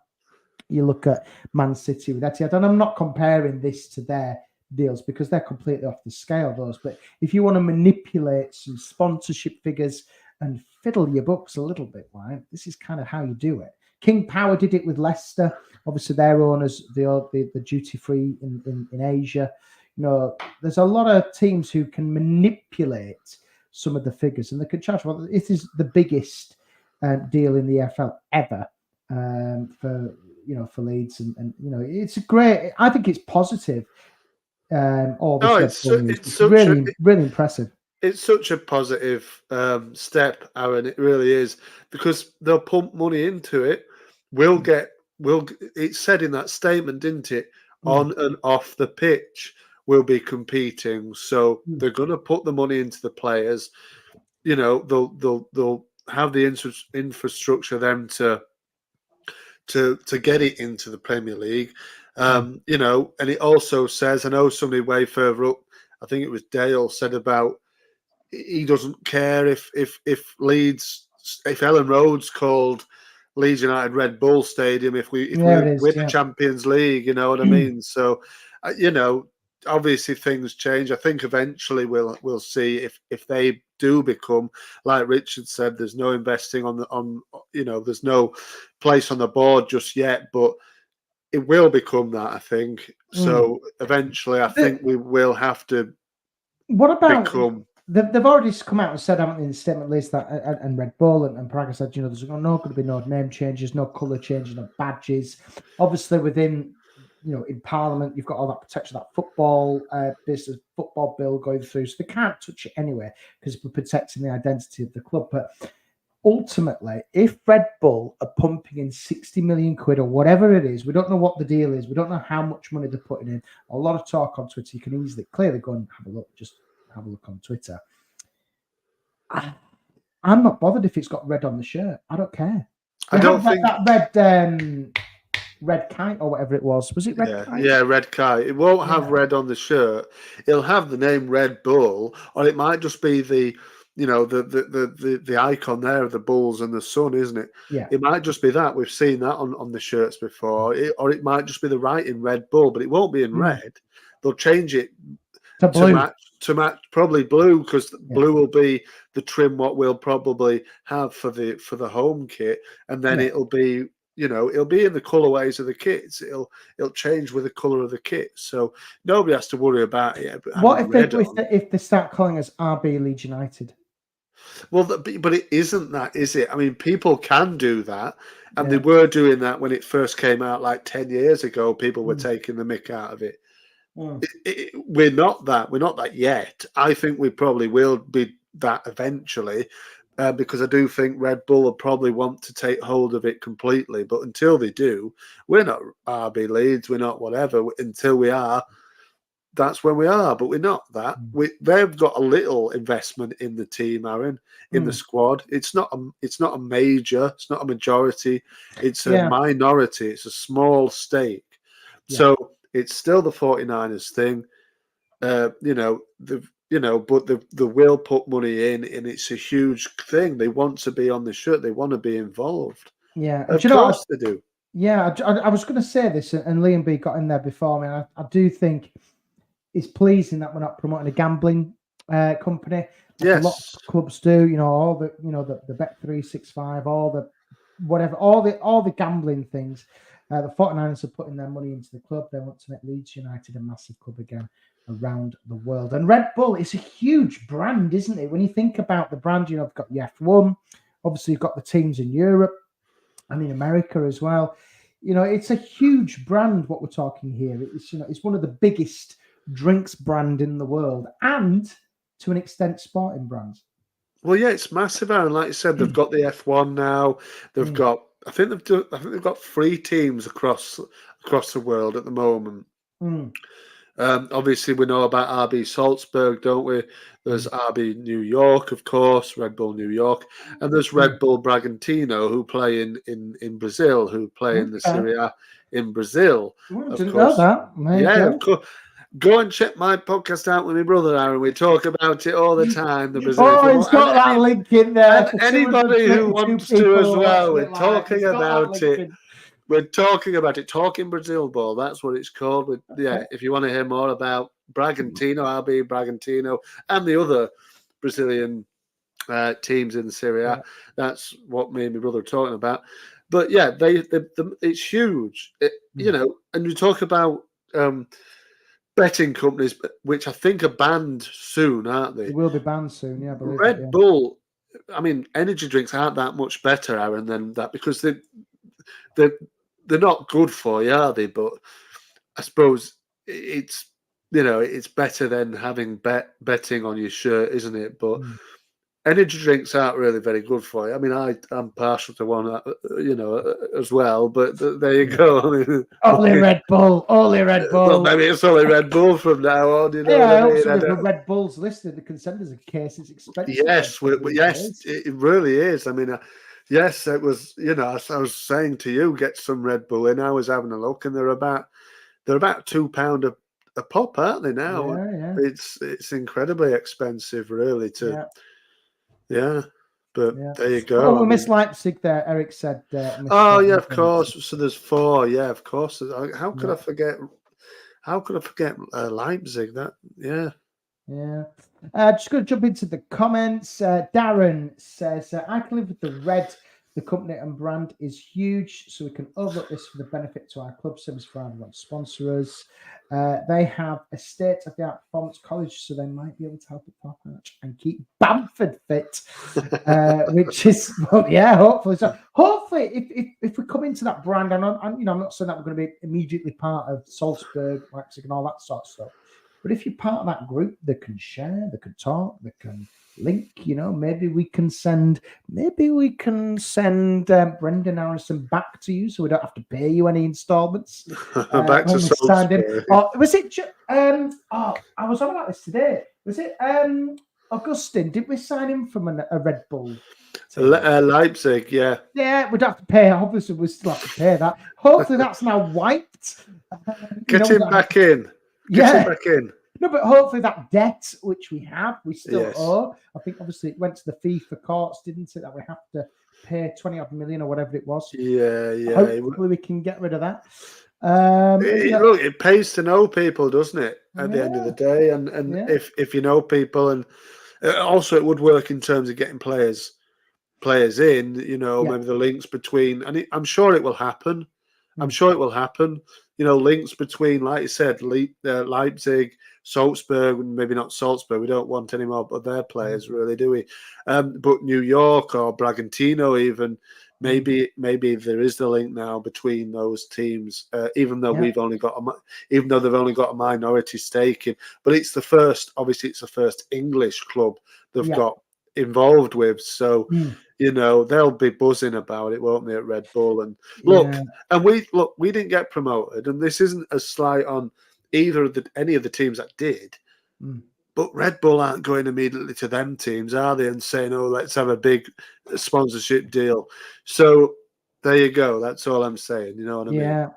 You look at Man City with Etihad. And I'm not comparing this to their deals because they're completely off the scale, those. But if you want to manipulate some sponsorship figures and fiddle your books a little bit, right, this is kind of how you do it. King Power did it with Leicester. Obviously, their owners, the duty free in Asia. There's a lot of teams who can manipulate some of the figures, and they can charge. Well, it is the biggest deal in the EFL ever for Leeds, and it's a great. I think it's positive. It's really impressive. It's such a positive step, Arron. It really is because they'll pump money into it. It's said in that statement, didn't it? On and off the pitch, we'll be competing. So they're going to put the money into the players. They'll have the infrastructure then to get it into the Premier League. And it also says, I know somebody way further up, I think it was Dale, said about he doesn't care if Ellen Road's called Leeds United Red Bull Stadium if we win the Champions League, you know what I mean? So, obviously things change. I think eventually we'll see if they do become, like Richard said, there's no investing there's no place on the board just yet, but it will become that, I think. So eventually I think we will have to become. They've already come out and said, haven't they, in the statement list that and Red Bull and Praga said, there's not going to be no name changes, no colour changes, no badges. Obviously within, in Parliament, you've got all that protection, that football business, football bill going through. So they can't touch it anyway because we're protecting the identity of the club. But ultimately, if Red Bull are pumping in 60 million quid or whatever it is, we don't know what the deal is. We don't know how much money they're putting in. A lot of talk on Twitter. You can clearly go and have a look. Just have a look on Twitter. I'm not bothered if it's got red on the shirt. I don't care. I don't think that red kite or whatever it was. Was it red kite? Yeah, red kite. It won't have red on the shirt. It'll have the name Red Bull, or it might just be the icon there of the bulls and the sun, isn't it? Yeah. It might just be that. We've seen that on the shirts before. Or it might just be the writing Red Bull, but it won't be in red. They'll change it to blue. match to match probably blue, because blue will be the trim what we'll probably have for the home kit, and then it'll be, it'll be in the colorways of the kits. It'll change with the color of the kit, so nobody has to worry about it. What if they start calling us RB Leeds United? Well, but it isn't that, is it? I mean, people can do that, and they were doing that when it first came out, like 10 years ago. People were taking the mick out of it. We're not that yet. I think we probably will be that eventually, because I do think Red Bull will probably want to take hold of it completely. But until they do, we're not RB Leeds, we're not whatever. Until we are, that's where we are. But we're not that. They've got a little investment in the team, Arron, in the squad. It's not a major. It's not a majority. It's a minority. It's a small stake. So it's still the 49ers thing, but they will put money in, and it's a huge thing. They want to be on the shirt. They want to be involved. Yeah, of course they do. Yeah, I was going to say this, and Liam B got in there before me. I do think it's pleasing that we're not promoting a gambling company. Like a lot of clubs do. All the the Bet365, all the whatever, all the gambling things. The 49ers are putting their money into the club. They want to make Leeds United a massive club again around the world. And Red Bull is a huge brand, isn't it? When you think about the brand, they've got the F1. Obviously, you've got the teams in Europe and in America as well. It's a huge brand, what we're talking here. It's one of the biggest drinks brand in the world, and to an extent, sporting brands. Well, yeah, it's massive, Aaron. Like you said, they've got the F1 now. They've got, I think they've got 3 teams across the world at the moment. Obviously, we know about RB Salzburg, don't we? There's RB New York, of course, Red Bull New York, and there's Red Bull Bragantino, who play in Brazil, who play in the Serie A in Brazil. Didn't know that. Of course. Go and check my podcast out with my brother, Aaron. We talk about it all the time. The Brazilian it's got that link in there. Anybody who wants to as well, we're talking about it. We're talking about it. Talking Brazil Ball, that's what it's called. If you want to hear more about Bragantino, RB Bragantino, and the other Brazilian teams in the Serie A, that's what me and my brother are talking about. But yeah, it's huge. And you talk about betting companies, which I think are banned soon, aren't they? They will be banned soon, yeah. Red Bull, I mean, energy drinks aren't that much better, Aaron, than that, because they're not good for you, are they? But I suppose it's better than having betting on your shirt, isn't it? But energy drinks aren't really very good for you. I mean, I'm partial to one, as well. But there you go. I mean, only Red Bull. Well, maybe it's only Red Bull from now on. I hope so. The Red Bulls listed, they can send us a case. It's expensive. Yes, it really is. I mean, yes, it was. I was saying to you, get some Red Bull in. I was having a look, and they're about £2 a pop, aren't they now? Yeah. It's incredibly expensive, really. But there you go. Oh, we missed Leipzig there. Eric said. Of course. So there's 4. Yeah, of course. How could I forget? How could I forget Leipzig? Yeah. Just going to jump into the comments. Darren says, I can live with the red. The company and brand is huge, so we can overlook this for the benefit to our club. Service Friday want to sponsor us. They have a state-of-the-art performance college, so they might be able to help at top notch and keep Bamford fit, which is, hopefully. So hopefully, if we come into that brand, I'm not saying that we're going to be immediately part of Salzburg, Leipzig, and all that sort of stuff. But if you're part of that group, they can share, they can talk, they can link. Maybe we can send Brendan Harrison back to you, so we don't have to pay you any installments. Back to Salzburg. Was it? I was on about this today. Was it Augustine? Did we sign him from a Red Bull? Leipzig, yeah. Yeah, we'd have to pay. Obviously, we still have to pay that. Hopefully, that's now wiped. Get him back in. Get him back in. No, but hopefully that debt which we have, we still owe. I think obviously it went to the FIFA courts, didn't it? That we have to pay 20 odd million or whatever it was. Yeah. Hopefully we can get rid of that. Look, it pays to know people, doesn't it? At the end of the day, and if you know people, and also it would work in terms of getting players in. You know, maybe the links between, and I'm sure it will happen. I'm sure it will happen. You know, links between, like you said, Leipzig, Salzburg, maybe not Salzburg. We don't want any more of their players, really, do we? But New York or Bragantino, even maybe there is the link now between those teams. Even though they've only got a minority stake in, but it's the first. Obviously, it's the first English club they've got involved with. So. You know, they'll be buzzing about it, won't they, at Red Bull? And we didn't get promoted, and this isn't a slight on any of the teams that did. But Red Bull aren't going immediately to them teams, are they? And saying, "Oh, let's have a big sponsorship deal." So there you go. That's all I'm saying. You know what I mean? Yeah.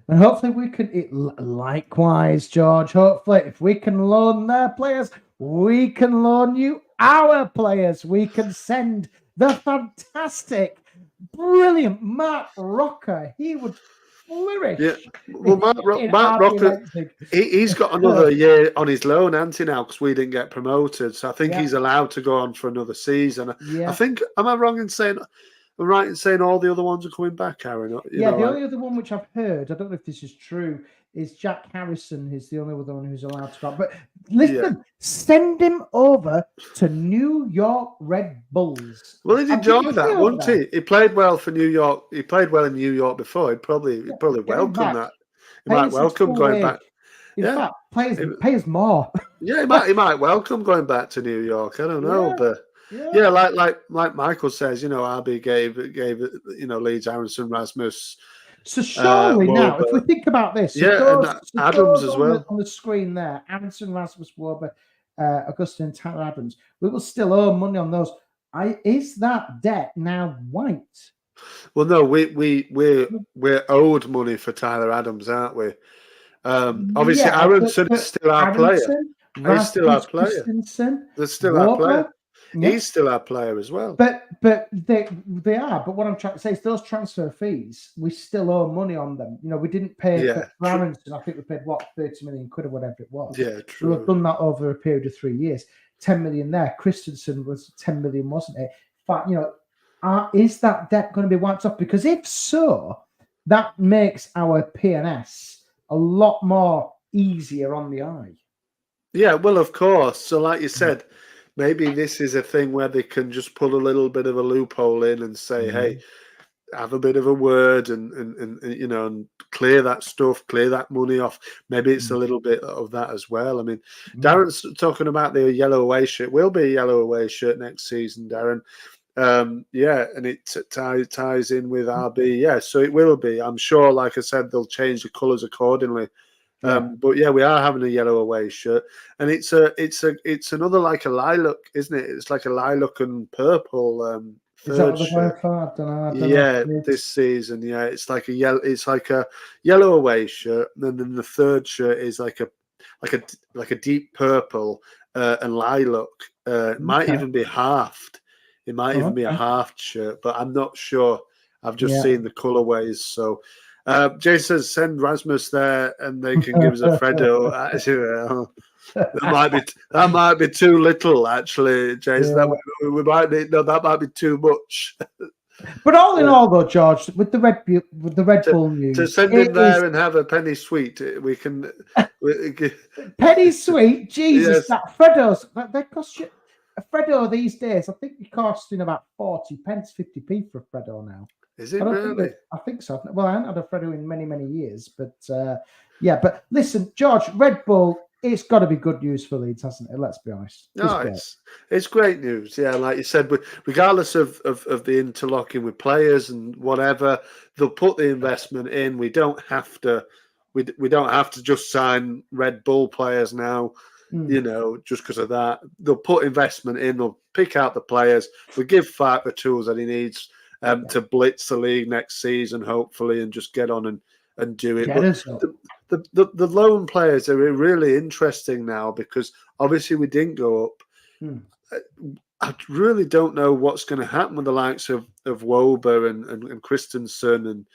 And hopefully we can, likewise, George, hopefully if we can loan their players, we can loan you our players. We can send the fantastic, brilliant Mark Rocker. He would flourish. Yeah. Well, Mark Rocker, he's got another year on his loan, hasn't he, now, because we didn't get promoted. So I think he's allowed to go on for another season. I think, am I wrong in saying... I'm right in saying all the other ones are coming back, Arron? The only other one which I've heard, I don't know if this is true, is Jack Harrison is the only other one who's allowed to go. But listen, send him over to New York Red Bulls. Well, he'd enjoy that, wouldn't he? He played well for New York. He played well in New York before. He'd probably welcome that. He might welcome going back. In fact, players more. Yeah, he might welcome going back to New York. I don't know, but. Yeah, like Michael says, you know, RB gave Leeds Aronson, Rasmus. So surely now, if we think about this, and Adams as well on the screen there, Aronson, Rasmus, Wober, Augustine, Tyler Adams. We will still owe money on those. Is that debt now wiped? Well, no, we're owed money for Tyler Adams, aren't we? Obviously, Aronson is still our player. He's still our player. They're still our player. Yeah. He's still our player as well. But they are. But what I'm trying to say is those transfer fees, we still owe money on them. You know, we didn't pay for Aronson. I think we paid 30 million quid or whatever it was. Yeah, true. We've done that over a period of 3 years. 10 million there. Christensen was 10 million, wasn't it? But is that debt going to be wiped off? Because if so, that makes our PNS a lot more easier on the eye. Yeah, well, of course. So, like you said. Maybe this is a thing where they can just put a little bit of a loophole in and say, "Hey, have a bit of a word and and clear that stuff, clear that money off." Maybe it's a little bit of that as well. I mean, Darren's talking about the yellow away shirt. Will be a yellow away shirt next season, Darren. And it ties in with RB. Yeah, so it will be. I'm sure. Like I said, they'll change the colours accordingly. But we are having a yellow away shirt, and it's another like a lilac, isn't it? It's like a lilac and purple third shirt. I don't know. This season, it's like a yellow. It's like a yellow away shirt, and then the third shirt is like a deep purple and lilac. It might even be halved. It might even be a halved shirt, but I'm not sure. I've just seen the colorways, so. Jason says, send Rasmus there and they can give us a Fredo. That might be too little, actually, Jason. That might be too much. But all in all, though, George, with the Red Bull news, to send him there and have a penny sweet, we can. Penny sweet, Jesus! That Fredos, they cost you a Fredo these days. I think you're costing about 40 pence, 50p for a Fredo now. Is it really? I think so. Well, I haven't had a Fredo in many, many years, but But listen, George, Red Bull, it's got to be good news for Leeds, hasn't it? Let's be honest. It's great news. Yeah, like you said, regardless of the interlocking with players and whatever, they'll put the investment in. We don't have to. We don't have to just sign Red Bull players now. Just because of that, they'll put investment in. They'll pick out the players. They'll give Fark the tools that he needs. To blitz the league next season, hopefully, and just get on and do it. But the loan players are really interesting now because obviously we didn't go up. I really don't know what's going to happen with the likes of Wober and Christensen and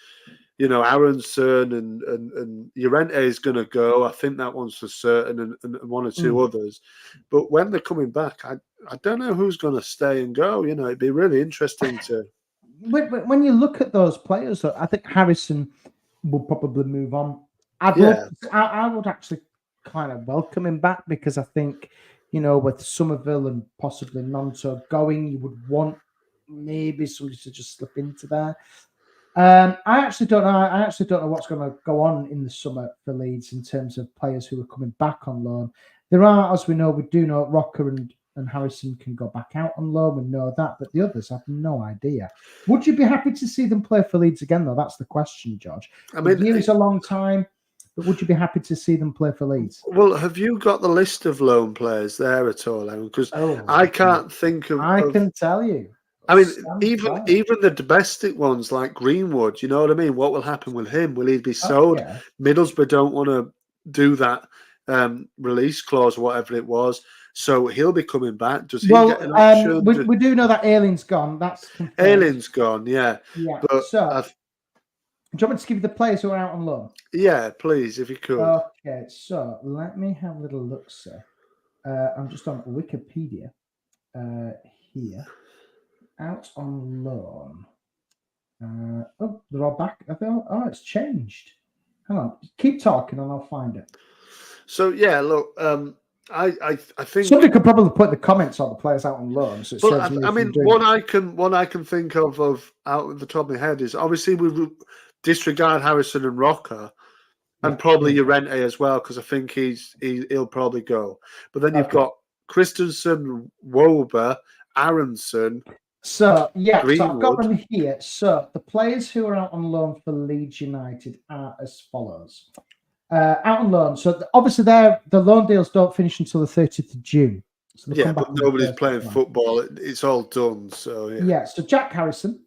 Aronson and Llorente is going to go. I think that one's for certain, and one or two others. But when they're coming back, I don't know who's going to stay and go. It'd be really interesting to. When you look at those players, I think Harrison will probably move on. I would actually kind of welcome him back because I think, with Somerville and possibly Nonto going, you would want maybe somebody to just slip into there. I actually don't know. I actually don't know what's going to go on in the summer for Leeds in terms of players who are coming back on loan. There are, as we do know, Rocker and Harrison can go back out on loan. We know that, but the others have no idea. Would you be happy to see them play for Leeds again, though? That's the question, George. A year is a long time, but would you be happy to see them play for Leeds? Well, have you got the list of loan players there at all, Aaron? Because I can't think of. I can tell you. I mean, even the domestic ones like Greenwood, you know what I mean? What will happen with him? Will he be sold? Yeah. Middlesbrough don't want to do that release clause, whatever it was. So he'll be coming back. Does he get an option? We do know that Aylin's gone. That's confirmed. Aylin's gone, yeah. Yeah. But so, do you want me to give you the players who are out on loan? Yeah, please, if you could. Okay, so let me have a little look, sir. I'm just on Wikipedia here. Out on loan. They're all back. It's changed. Hang on. Keep talking and I'll find it. So, yeah, look, I think somebody could probably put in the comments on the players out on loan. So what I can think of out of the top of my head is obviously we disregard Harrison and Rocker and probably Llorente as well because I think he'll probably go. But then you've got Christensen, Wober, Aronson. So Greenwood. So I've got them here. So the players who are out on loan for Leeds United are as follows. Out on loan. So obviously the loan deals don't finish until the 30th of June. So but nobody's playing football. It's all done. So yeah. So Jack Harrison,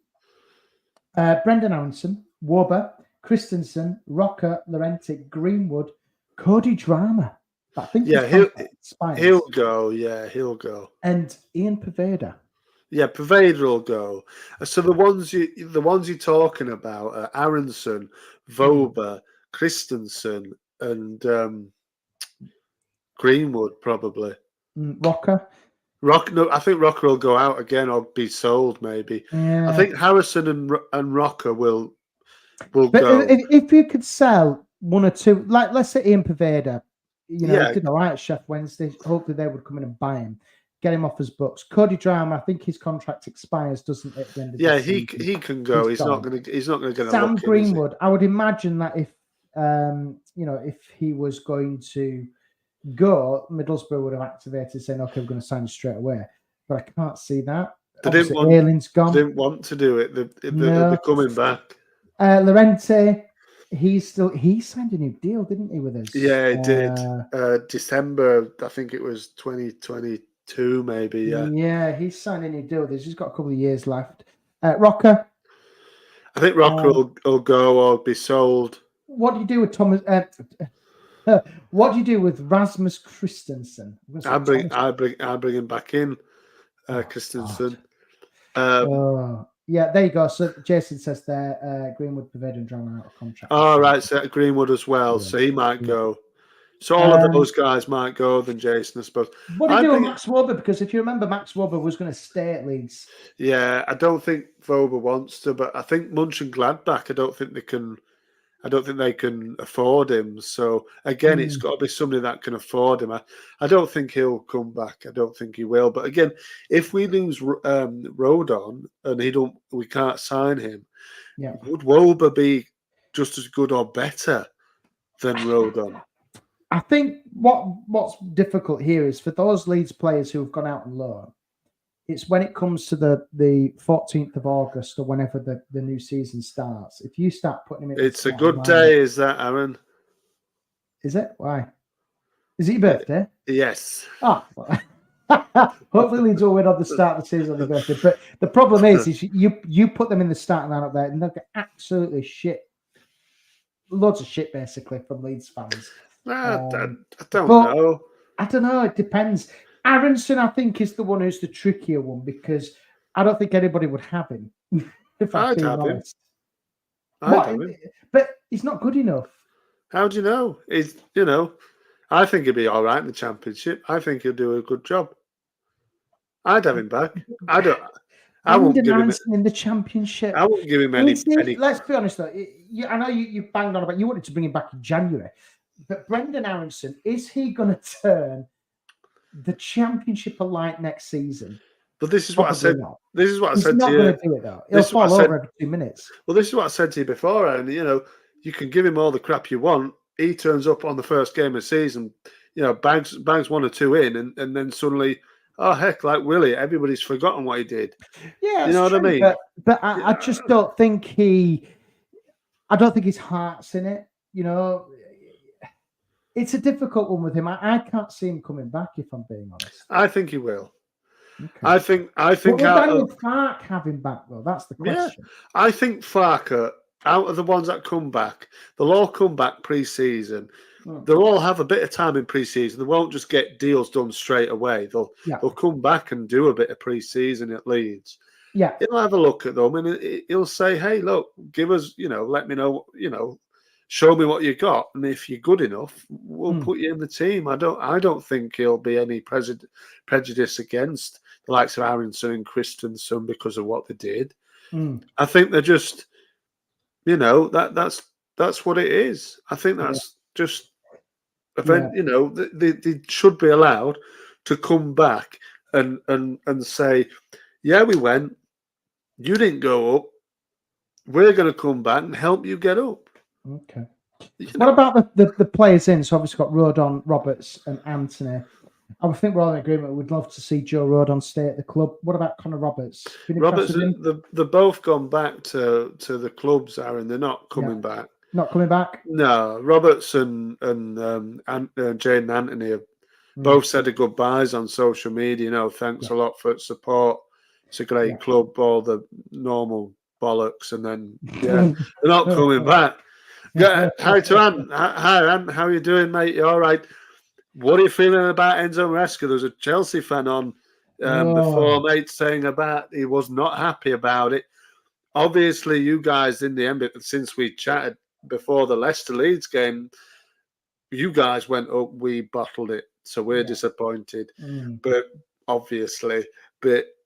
Brendan Aronson, Wober, Christensen, Rocker, Llorente, Greenwood, Cody Drama. I think he'll go. Yeah, he'll go. And Ian Poveda. Yeah, Poveda will go. So the ones you're talking about are Aronson, Wober, Christensen, and Greenwood probably. Rocker. No, I think Rocker will go out again or be sold maybe. Yeah. I think Harrison and Rocker will go. If you could sell one or two, like let's say Ian Poveda, he did all right at Chef Wednesday. Hopefully they would come in and buy him. Get him off his books. Cody Drama, I think his contract expires, doesn't it? At the end of the season. he can go. He's not going to get. Sam Greenwood. I would imagine that if if he was going to go, Middlesbrough would have activated saying, "Okay, we're going to sign him straight away." But I can't see that. Aylin's gone. They didn't want to do it. They're coming back. Llorente. He signed a new deal, didn't he, with us? Yeah, he did. December, I think it was 2022, maybe. Yeah, he's signed a new deal with us. He's got a couple of years left. Rocker. I think Rocker will go or be sold. What do you do with Thomas? What do you do with Rasmus Christensen? I bring him back in, Christensen. Yeah, there you go. So Jason says there, Greenwood, Poveda, and Drama out of contract. Oh, right. So Greenwood as well. Yeah. So he might go. So all of those guys might go, then Jason, I suppose. What do you do with Max Wober? Because if you remember, Max Wober was going to stay at Leeds. Yeah, I don't think Wober wants to, but I think Mönchengladbach, I don't think they can afford him. So again, it's got to be somebody that can afford him. I don't think he'll come back. I don't think he will. But again, if we lose Rodon and we can't sign him, would Wober be just as good or better than Rodon? I think what's difficult here is for those Leeds players who have gone out on loan, it's when it comes to the 14th of August or whenever the new season starts. If you start putting him in... It's a good day, is that, Aaron? Is it? Why? Is it your birthday? Yes. Oh, hopefully Leeds will win on the start of the season on the birthday. But the problem is you put them in the starting lineup there and they'll get absolutely shit. Loads of shit, basically, from Leeds fans. I don't know. I don't know. It depends. Aronson, I think, is the one who's the trickier one because I don't think anybody would have him. If I'd have him. I'd have him. But he's not good enough. How do you know? I think he'd be all right in the Championship. I think he'll do a good job. I'd have him back. I won't give him in the Championship. I won't give him any. Let's be honest though. I know you banged on about you wanted to bring him back in January, but Brendan Aronson, is he going to turn the Championship alight next season? But this is what I said. Not. This is what I said to you. He's not going to do it though. He'll fall over every 2 minutes. Well, this is what I said to you before, and you can give him all the crap you want. He turns up on the first game of the season, bags 1 or 2 in, and then suddenly, oh heck, like Willie, everybody's forgotten what he did. Yeah, you know what I mean. But I just don't think I don't think his heart's in it. It's a difficult one with him. I can't see him coming back, if I'm being honest. I think he will. Okay. I think. Will Daniel Farke have him back though? That's the question. Yeah, I think Farke, out of the ones that come back, they'll all come back pre-season. They'll all have a bit of time in pre-season. They won't just get deals done straight away. They'll come back and do a bit of pre-season at Leeds. Yeah, he'll have a look at them and he'll say, "Hey, look, give us, let me know, show me what you got, and if you're good enough, we'll put you in the team." I don't think he'll be any prejudice against the likes of Aronson and Christensen because of what they did. I think they're just, that's what it is. I think that's just they should be allowed to come back and say, yeah, we went, you didn't go up, we're going to come back and help you get up. Okay. What about the players in? So obviously got Rodon, Roberts, and Anthony. I think we're all in agreement. We'd love to see Joe Rodon stay at the club. What about Connor Roberts? Roberts, they've both gone back to the clubs, Aaron. They're not coming back. Not coming back? No. Roberts and Jane and Anthony have both said a goodbyes on social media. Thanks a lot for support. It's a great club, all the normal bollocks, and then they're not coming back. Hi to Ann. Hi, Ann. How are you doing, mate? You all right? What are you feeling about Enzo Maresca? There was a Chelsea fan on before, mate, saying about he was not happy about it. Obviously, you guys in the end, since we chatted before the Leicester Leeds game, you guys went up, we bottled it. So we're disappointed. But obviously,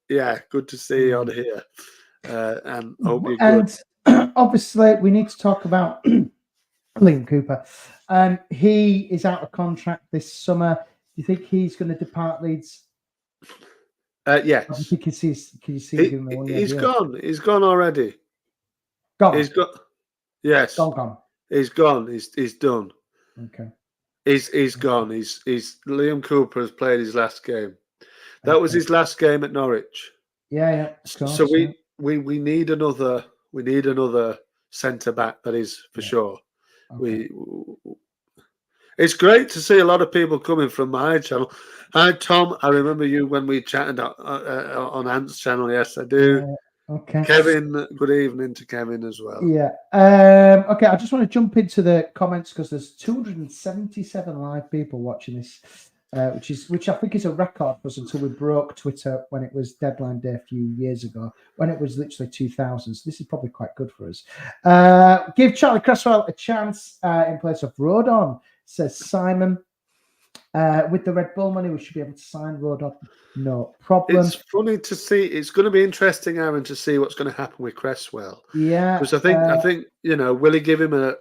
yeah, good to see you on here. And hope you're good. And obviously, we need to talk about Liam Cooper. He is out of contract this summer. Do you think he's going to depart Leeds? Yes. Can you see him? He's gone. He's gone already. Gone. He's got. Yes. Gone. He's gone. He's done. Okay. He's gone. He's Liam Cooper has played his last game. That was his last game at Norwich. Yeah. Course, so we need another. We need another centre back. That is for sure. Okay. It's great to see a lot of people coming from my channel. Hi, Tom. I remember you when we chatted on Ant's channel. Yes, I do. Okay. Kevin, good evening to Kevin as well. Yeah. Okay, I just want to jump into the comments because there's 277 live people watching this, which I think is a record for us until we broke Twitter when it was deadline day a few years ago, when it was literally 2000. So this is probably quite good for us. Give Charlie Cresswell a chance in place of Rodon, says Simon. With the Red Bull money, we should be able to sign Rodon. No problem. It's funny to see. It's going to be interesting, Aaron, to see what's going to happen with Cresswell. Yeah, because I think will he give him a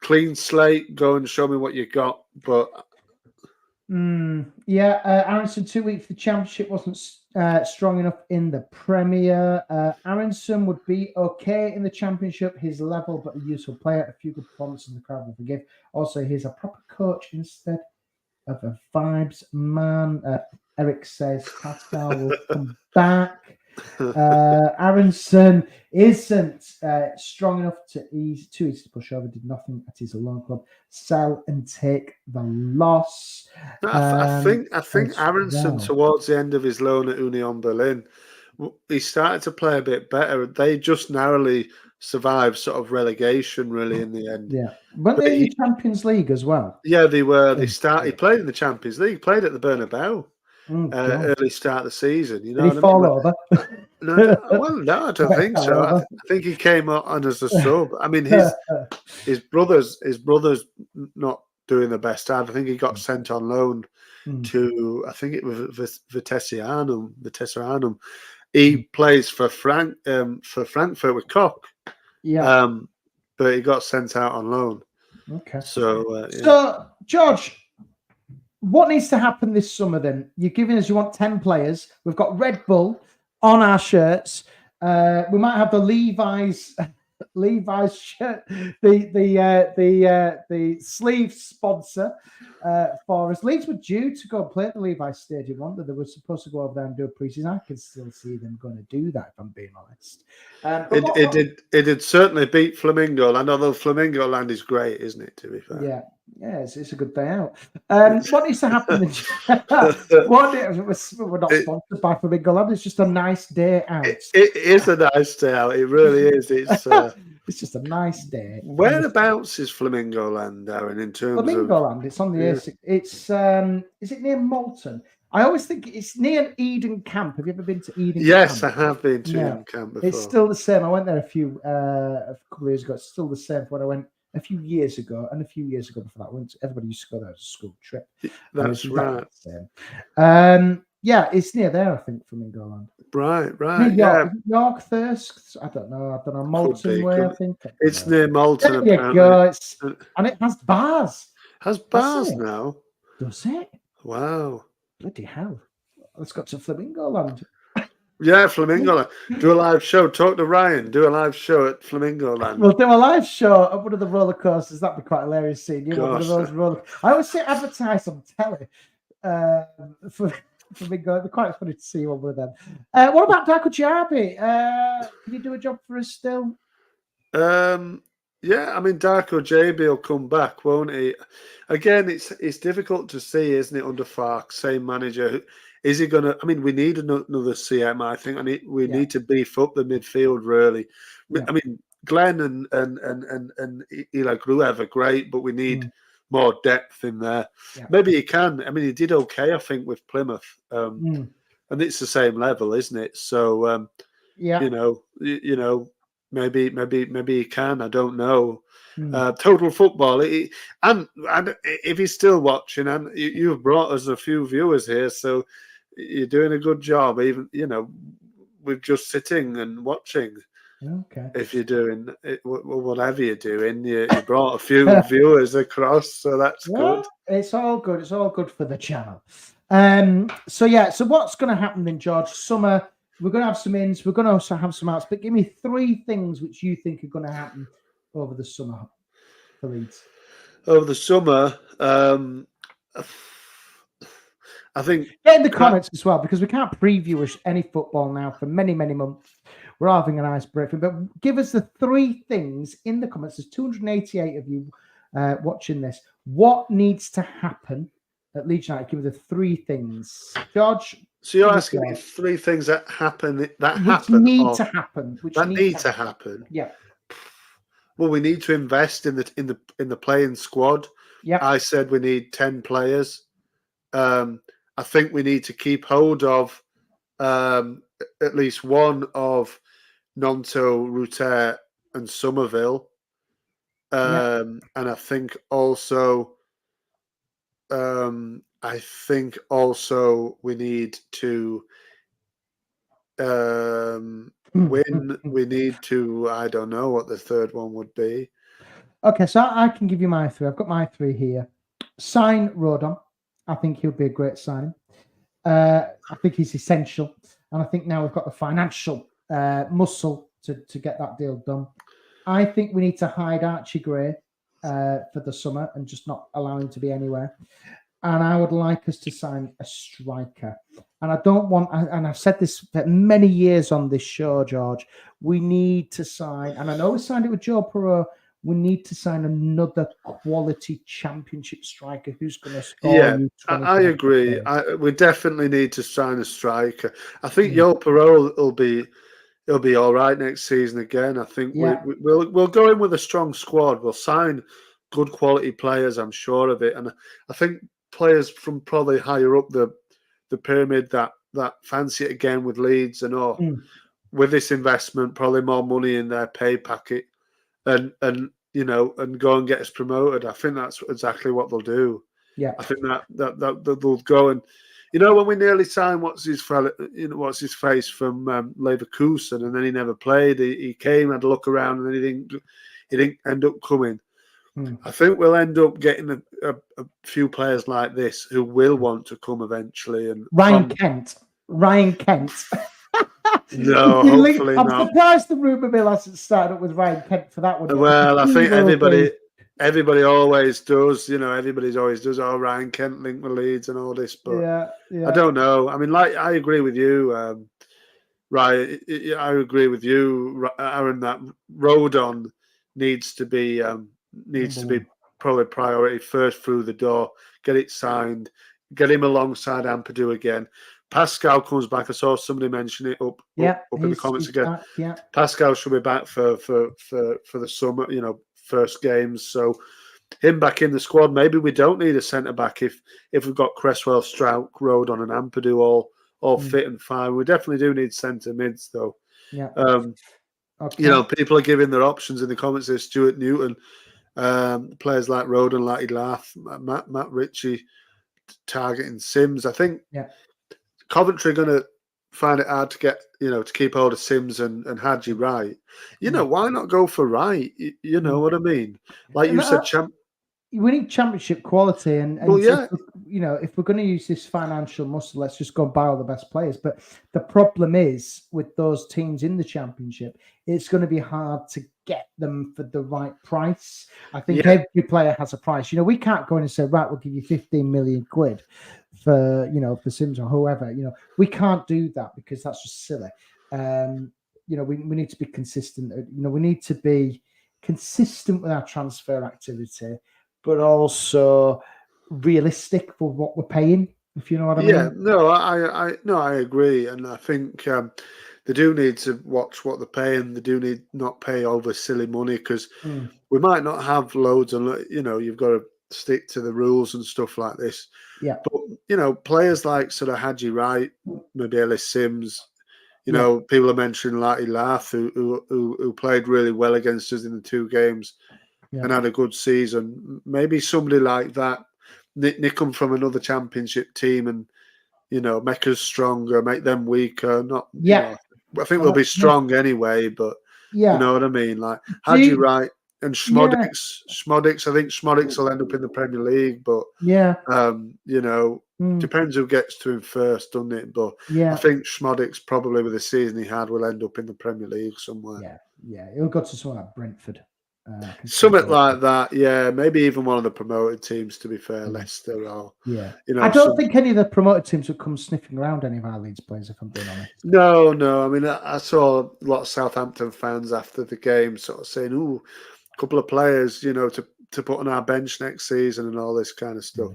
clean slate? Go and show me what you got. But Aronson 2 weeks for the Championship wasn't strong enough in the Premier. Aronson would be okay in the Championship, his level, but a useful player. A few good performances in the crowd will forgive. Also, he's a proper coach instead of a vibes man. Eric says Pascal will come back. Aronson isn't strong enough too easy to push over. Did nothing at his loan club. Sell and take the loss. I think Aronson towards the end of his loan at Union Berlin, he started to play a bit better. They just narrowly survived sort of relegation, really, in the end. Yeah, but they in the Champions League as well. Yeah, they were. He played in the Champions League. Played at the Bernabeu. Early start of the season. Did he fall over? No, I don't think so. I think he came on as a sub. I mean, his brother's not doing the best. I think he got sent on loan to, I think it was Vitesse Arnhem. He plays for Frankfurt with Koch. Yeah. But he got sent out on loan. Okay. So, So, George, what needs to happen this summer then? You're giving us, you want 10 players. We've got Red Bull on our shirts. We might have the Levi's shirt, the sleeve sponsor for us. Leeds were due to go and play at the Levi's Stadium, weren't they? They were supposed to go over there and do a preseason. I can still see them going to do that, if I'm being honest. It did certainly beat Flamingo Land, although Flamingo Land is great, isn't it, to be fair? Yeah, it's a good day out. What needs to happen? We're not sponsored by Flamingo Land. It's just a nice day out. It is a nice day out. It really is. It's it's just a nice day. Whereabouts is Flamingo Land, Arron, in terms Flamingo of... Land? It's on the A6. It's is it near Malton? I always think it's near Eden Camp. Have you ever been to Eden Camp? Yes, I have been to Eden Camp before. It's still the same. I went there a couple of years ago. It's still the same when I went a few years ago, and a few years ago before that. Everybody used to go there as a school trip. That's right. Yeah, it's near there, I think, Flamingo Land. Right. York Thirsk. I don't know. Malton way, I think. It's near Malton, there you go. And it has bars. Has bars now? Does it? Wow. Bloody hell. Let's go to Flamingo Land. Yeah, Flamingo Land. Do a live show. Talk to Ryan. Do a live show at Flamingo Land. We'll do a live show at one of the roller coasters. That'd be quite hilarious seeing you. One of those roller. I always say advertise on telly. For Flamingo. It'd be quite funny to see you on one of them. What about Darko Jarbi? Can you do a job for us still? Yeah, I mean, Darko JB will come back, won't he? Again, it's difficult to see, isn't it, under Fark, same manager. Is he going to... I mean, we need another CM, I think. We need to beef up the midfield, really. Yeah. I mean, Glenn and Eli Gruev are great, but we need more depth in there. Yeah. Maybe he can. I mean, he did okay, I think, with Plymouth. And it's the same level, isn't it? So, you know, maybe he can. I don't know. Total Football, and if he's still watching, and you've brought us a few viewers here, so you're doing a good job. Even with just sitting and watching. Okay. If you're doing it, whatever you're doing, you brought a few viewers across, so that's good. It's all good. It's all good for the channel. So what's going to happen then, George? Summer. We're going to have some ins. We're going to also have some outs. But give me 3 things which you think are going to happen over the summer for Leeds. Over the summer, I think... Get in the comments as well, because we can't preview any football now for many, many months. We're having an ice breaking. But give us the 3 things in the comments. There's 288 of you watching this. What needs to happen at Leeds United? Give me the 3 things. George... So you're asking me 3 things that happen need to happen. Yeah. Well, we need to invest in the playing squad. Yeah. I said we need 10 players. I think we need to keep hold of at least one of Nonto, Ruter, and Somerville. And I think also we need to win. We need to, I don't know what the third one would be. Okay, so I can give you my 3. I've got my 3 here. Sign Rodon. I think he'll be a great signing. I think he's essential. And I think now we've got the financial muscle to get that deal done. I think we need to hide Archie Gray for the summer and just not allow him to be anywhere. And I would like us to sign a striker. And I don't want, and I've said this for many years on this show, George, we need to sign, and I know we signed it with Joe Perot, we need to sign another quality championship striker who's going to score. Yeah, I agree. We definitely need to sign a striker. I think Joe Perot will be all right next season again. I think we'll go in with a strong squad. We'll sign good quality players, I'm sure of it. And I think players from probably higher up the pyramid that fancy it again with Leeds and all with this investment, probably more money in their pay packet, and and go and get us promoted. I think that's exactly what they'll do. Yeah, I think that they'll go and when we nearly signed what's his face from Leverkusen, and then he never played. He came, had a look around, and then he didn't end up coming. I think we'll end up getting a few players like this who will want to come eventually. And Ryan Kent. No, hopefully I'm not. surprised the rumour mill hasn't started up with Ryan Kent for that one. Well, I think everybody always does. Everybody's always does. Oh, Ryan Kent linked with Leeds and all this, but I don't know. I mean, I agree with you, Ryan. I agree with you, Aaron. That Rodon needs to be probably priority first through the door. Get it signed. Get him alongside Ampadu again. Pascal comes back. I saw somebody mention it up in the comments again. Back, Pascal should be back for the summer, first games. So him back in the squad. Maybe we don't need a centre back if we've got Cresswell, Strout, Rodon, and Ampadu all fit and fine. We definitely do need centre mids though. Yeah. People are giving their options in the comments. There's Stuart Newton, players like Rodon, like Lath, Matt Ritchie, targeting Sims. I think. Yeah. Coventry are going to find it hard to get, to keep hold of Sims and Hadji Wright. Why not go for Wright? You know what I mean? Like you said, we need championship quality, and if we're going to use this financial muscle, let's just go and buy all the best players. But the problem is with those teams in the championship, it's going to be hard to get them for the right price. I think every player has a price. We can't go in and say, right, we'll give you 15 million quid for Sims or whoever. We can't do that because that's just silly. We need to be consistent. We need to be consistent with our transfer activity, but also realistic for what we're paying, if you know what I mean. Yeah, no, I agree, and I think they do need to watch what they're paying. They do need not pay over silly money because we might not have loads, and you've got to stick to the rules and stuff like this. Yeah, but players like sort of Hadji Wright, maybe Ellis Sims. People are mentioning Lati Lath, who played really well against us in the 2 games. And had a good season. Maybe somebody like that, nick them from another championship team and, make us stronger, make them weaker. I think they'll be strong anyway, but you know what I mean? Like Hadji Wright and Schmodix. I think Schmodix will end up in the Premier League, but depends who gets to him first, doesn't it? But I think Schmodix probably with the season he had will end up in the Premier League somewhere. Yeah, he'll go to somewhere like Brentford. Something like that, maybe even one of the promoted teams. To be fair, Leicester or I don't think any of the promoted teams would come sniffing around any of our Leeds players, if I'm being honest. No. I mean, I saw a lot of Southampton fans after the game sort of saying, "Ooh, a couple of players, to put on our bench next season and all this kind of stuff."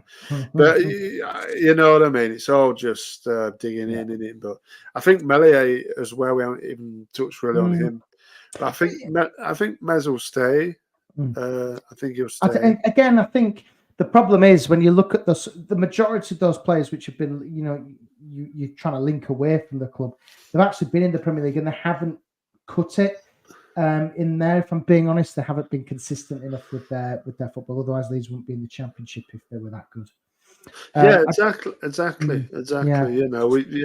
But you know what I mean? It's all just digging in it. But I think Melier as well. We haven't even touched really on him. But I think Mez will stay. I think he'll stay. I think the problem is when you look at the majority of those players which have been, you're trying to link away from the club, they've actually been in the Premier League and they haven't cut it in there. If I'm being honest, they haven't been consistent enough with their football. Otherwise, Leeds wouldn't be in the Championship if they were that good. Exactly. Yeah.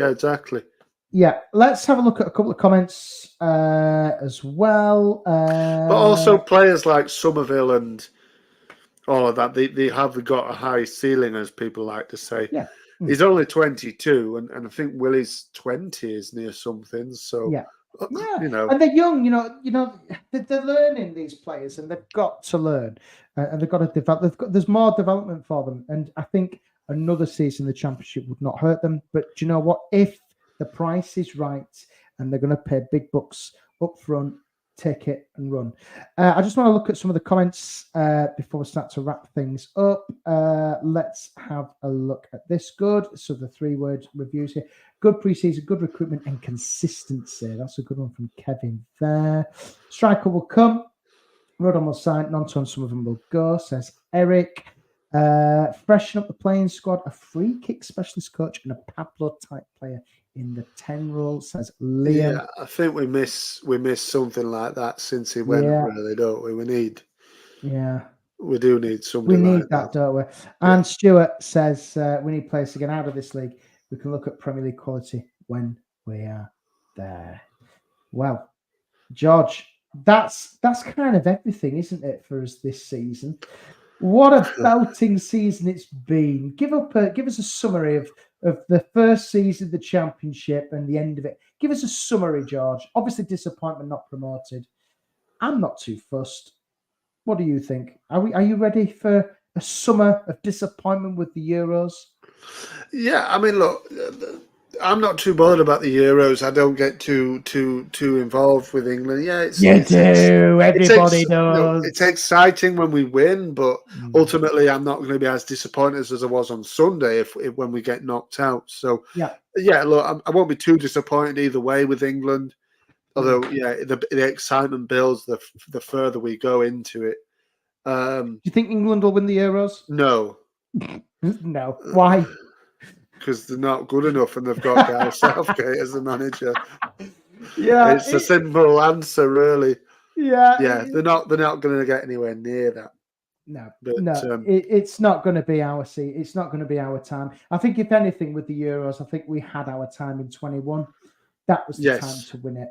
Exactly. Yeah, let's have a look at a couple of comments as well. But also players like Somerville and all of that, they have got a high ceiling, as people like to say. Yeah. He's only 22, and I think Willie's 20 is near something. So and they're young. They're learning, these players, and they've got to learn, and they've got to develop. There's more development for them, and I think another season in the Championship would not hurt them. But do you know what? If the price is right and they're going to pay big bucks up front, take it and run. I just want to look at some of the comments before we start to wrap things up. Let's have a look at this. Good. So the 3-word reviews here. Good preseason, good recruitment and consistency. That's a good one from Kevin there. Striker will come. Rodon will sign. Nonton, some of them will go, says Eric. Freshen up the playing squad, a free kick specialist coach and a Pablo type player in the 10 rule, says Liam. Yeah, I think we miss something like that since he went, really, don't we? We do need somebody We need like that, don't we? And Stuart says we need players to get out of this league. We can look at Premier League quality when we are there. Well, George, that's kind of everything, isn't it, for us this season? What a belting season it's been. Give us a summary of the first season of the Championship and the end of it. Give us a summary, George. Obviously, disappointment not promoted. I'm not too fussed. What do you think? Are you ready for a summer of disappointment with the Euros? Yeah, I mean, look, I'm not too bothered about the Euros. I don't get too involved with England. Yeah, Everybody does. It's exciting when we win, but ultimately, I'm not going to be as disappointed as I was on Sunday if when we get knocked out. So yeah, look, I won't be too disappointed either way with England. Although, the excitement builds the further we go into it. Do you think England will win the Euros? No. No. Why? Because they're not good enough and they've got Gareth Southgate as the manager. Yeah. It's a simple answer, really. Yeah. Yeah, they're not going to get anywhere near that. No, it's not going to be our seat. It's not going to be our time. I think, if anything, with the Euros, I think we had our time in 21. That was the time to win it.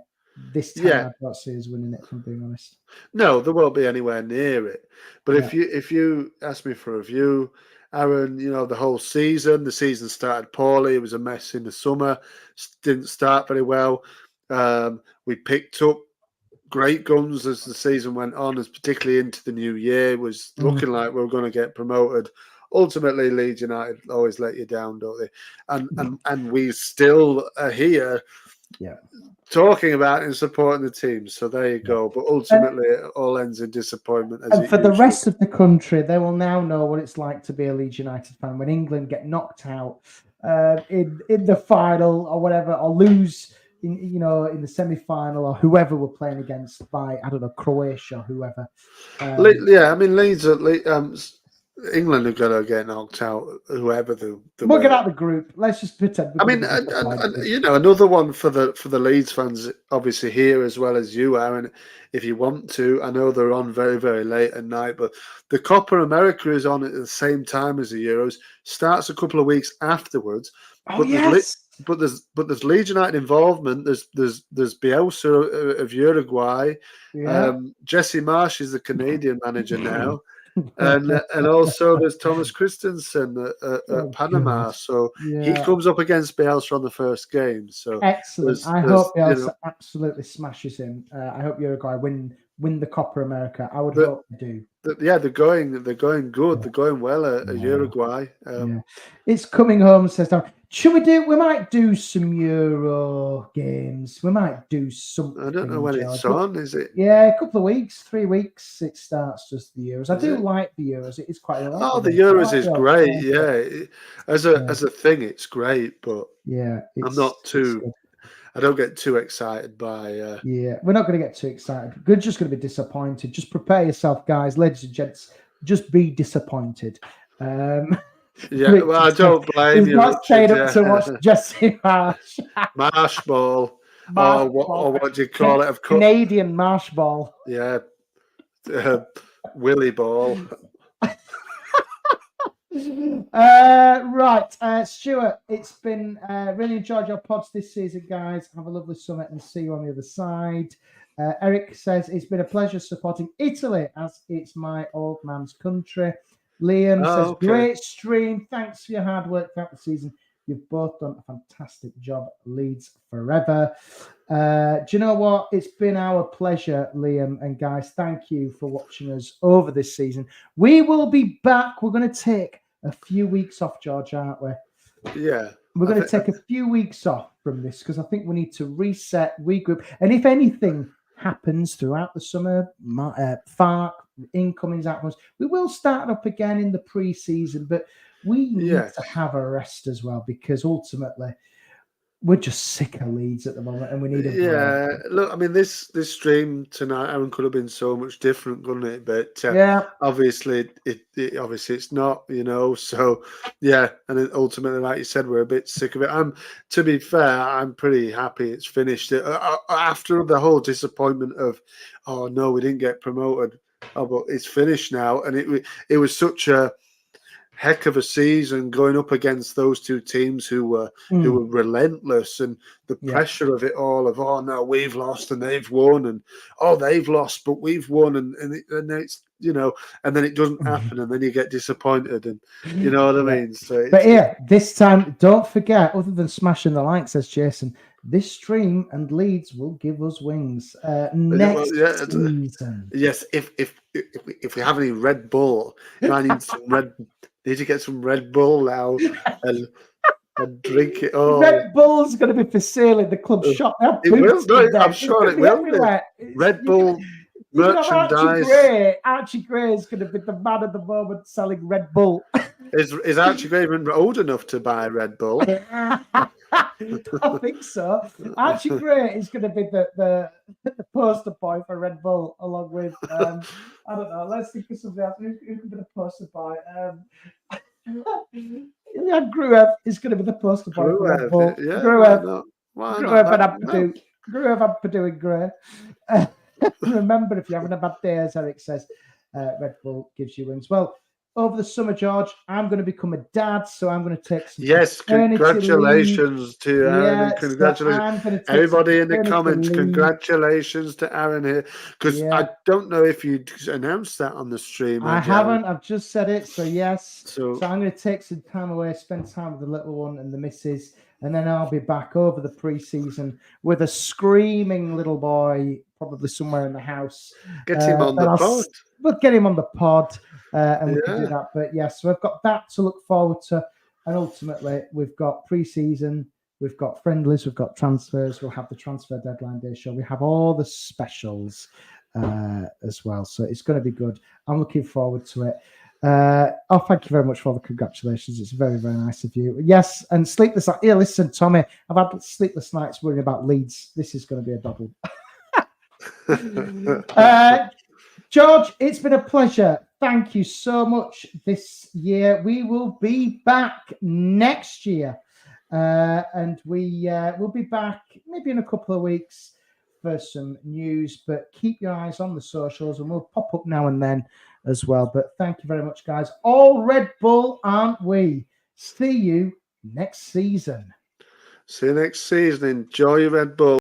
This time, I don't see us winning it, if I'm being honest. No, there won't be anywhere near it. But if you ask me for a view, Arron, the whole season, the season started poorly. It was a mess in the summer. Didn't start very well. We picked up great guns as the season went on, as particularly into the new year. It was looking like we were going to get promoted. Ultimately, Leeds United always let you down, don't they? And we still are here. Yeah. Talking about and supporting the team. So there you go. But ultimately, it all ends in disappointment. And for the rest of the country, they will now know what it's like to be a Leeds United fan when England get knocked out in the final or whatever, or lose in the semi-final, or whoever we're playing against by, I don't know, Croatia or whoever. I mean, Leeds. England are going to get knocked out, whoever we'll get out of the group. Let's just pretend. I mean, another one for the Leeds fans, obviously here as well as you are, and if you want to, I know they're on very, very late at night, but the Copa America is on at the same time as the Euros. Starts a couple of weeks afterwards. Oh, yes. But there's Leeds United involvement. There's Bielsa of Uruguay. Yeah. Jesse Marsh is the Canadian manager now. and also there's Thomas Christensen at Panama, so he comes up against Bielsa on the first game. So excellent. I hope Bielsa absolutely smashes him. I hope Uruguay win the Copa America. I would hope they do. They're going good. They're going well at Uruguay. It's coming home, says Tom. We might do some Euro games. We might do something. I don't know when it's on, is it? Yeah, a couple of weeks, 3 weeks, it starts just the Euros. I do like the Euros. It is quite a lot. Oh, the Euros is great, yeah. As a thing, it's great, but I'm not too... I don't get too excited by... we're not going to get too excited. We're just going to be disappointed. Just prepare yourself, guys, ladies and gents. Just be disappointed. Well, I don't blame you. Not stayed up to watch Jesse Marsh. Marsh ball. Or what do you call it? Canadian marsh ball. Yeah. Willy ball. Right. Stuart, it's been really enjoyed your pods this season, guys. Have a lovely summer and see you on the other side. Eric says, it's been a pleasure supporting Italy as it's my old man's country. Liam says, great stream. Thanks for your hard work throughout the season. You've both done a fantastic job. Leeds forever. Do you know what? It's been our pleasure, Liam. And guys, thank you for watching us over this season. We will be back. We're going to take a few weeks off, George, aren't we? Yeah. We're going to take a few weeks off from this because I think we need to reset, regroup. And if anything happens throughout the summer, FARC, incomings, outcomes, we will start up again in the pre-season, but we need to have a rest as well, because ultimately we're just sick of Leeds at the moment, and we need a break. Yeah, look, I mean, this stream tonight, Aaron, could have been so much different, couldn't it? But obviously, obviously it's not, So yeah, and then ultimately, like you said, we're a bit sick of it. To be fair, I'm pretty happy it's finished. After the whole disappointment of, oh no, we didn't get promoted. Oh, but it's finished now, and it was such a heck of a season going up against those two teams who were relentless, and the pressure of it all of, oh no, we've lost and they've won, and oh, they've lost but we've won, and it's and then it doesn't happen, and then you get disappointed, and you know what I mean. So this time, don't forget, other than smashing the like, says Jason, this stream and Leeds will give us wings next season. Yes, if we have any Red Bull, I need some need to get some Red Bull now and drink it all. Red Bull's going to be for sale in the club shop. It will. No, I'm sure it will. Red Bull merchandise. Archie Gray is going to be the man at the moment selling Red Bull. Is Archie Gray even old enough to buy Red Bull? I think so. Archie Gray is going to be the poster boy for Red Bull, along with I don't know. Let's think of something else. Who could be the poster boy? Ilya Gruev is going to be the poster boy for Red Bull. Yeah, Gruev had Purdue and Gray. Remember, if you're having a bad day, as Eric says, Red Bull gives you wings. Well, over the summer, George, I'm going to become a dad, so I'm going to take some. Yes, congratulations to Aaron. And congratulations, everybody in the comments. Congratulations to Aaron here, because I don't know if you announced that on the stream. I haven't. I've just said it. So yes. So I'm going to take some time away, spend time with the little one and the missus, and then I'll be back over the pre-season with a screaming little boy, probably somewhere in the house. Get him on the pod. We'll get him on the pod. And we can do that. But yes, so we've got that to look forward to. And ultimately, we've got pre-season, we've got friendlies, we've got transfers, we'll have the transfer deadline day show. We have all the specials as well. So it's going to be good. I'm looking forward to it. Thank you very much for all the congratulations. It's very, very nice of you. Yes, and sleepless. Yeah, listen, Tommy, I've had sleepless nights worrying about Leeds. This is going to be a double. George, it's been a pleasure. Thank you so much this year. We will be back next year. And we'll be back maybe in a couple of weeks for some news. But keep your eyes on the socials, and we'll pop up now and then as well. But thank you very much, guys. All Red Bull, aren't we? See you next season. See you next season. Enjoy your Red Bull.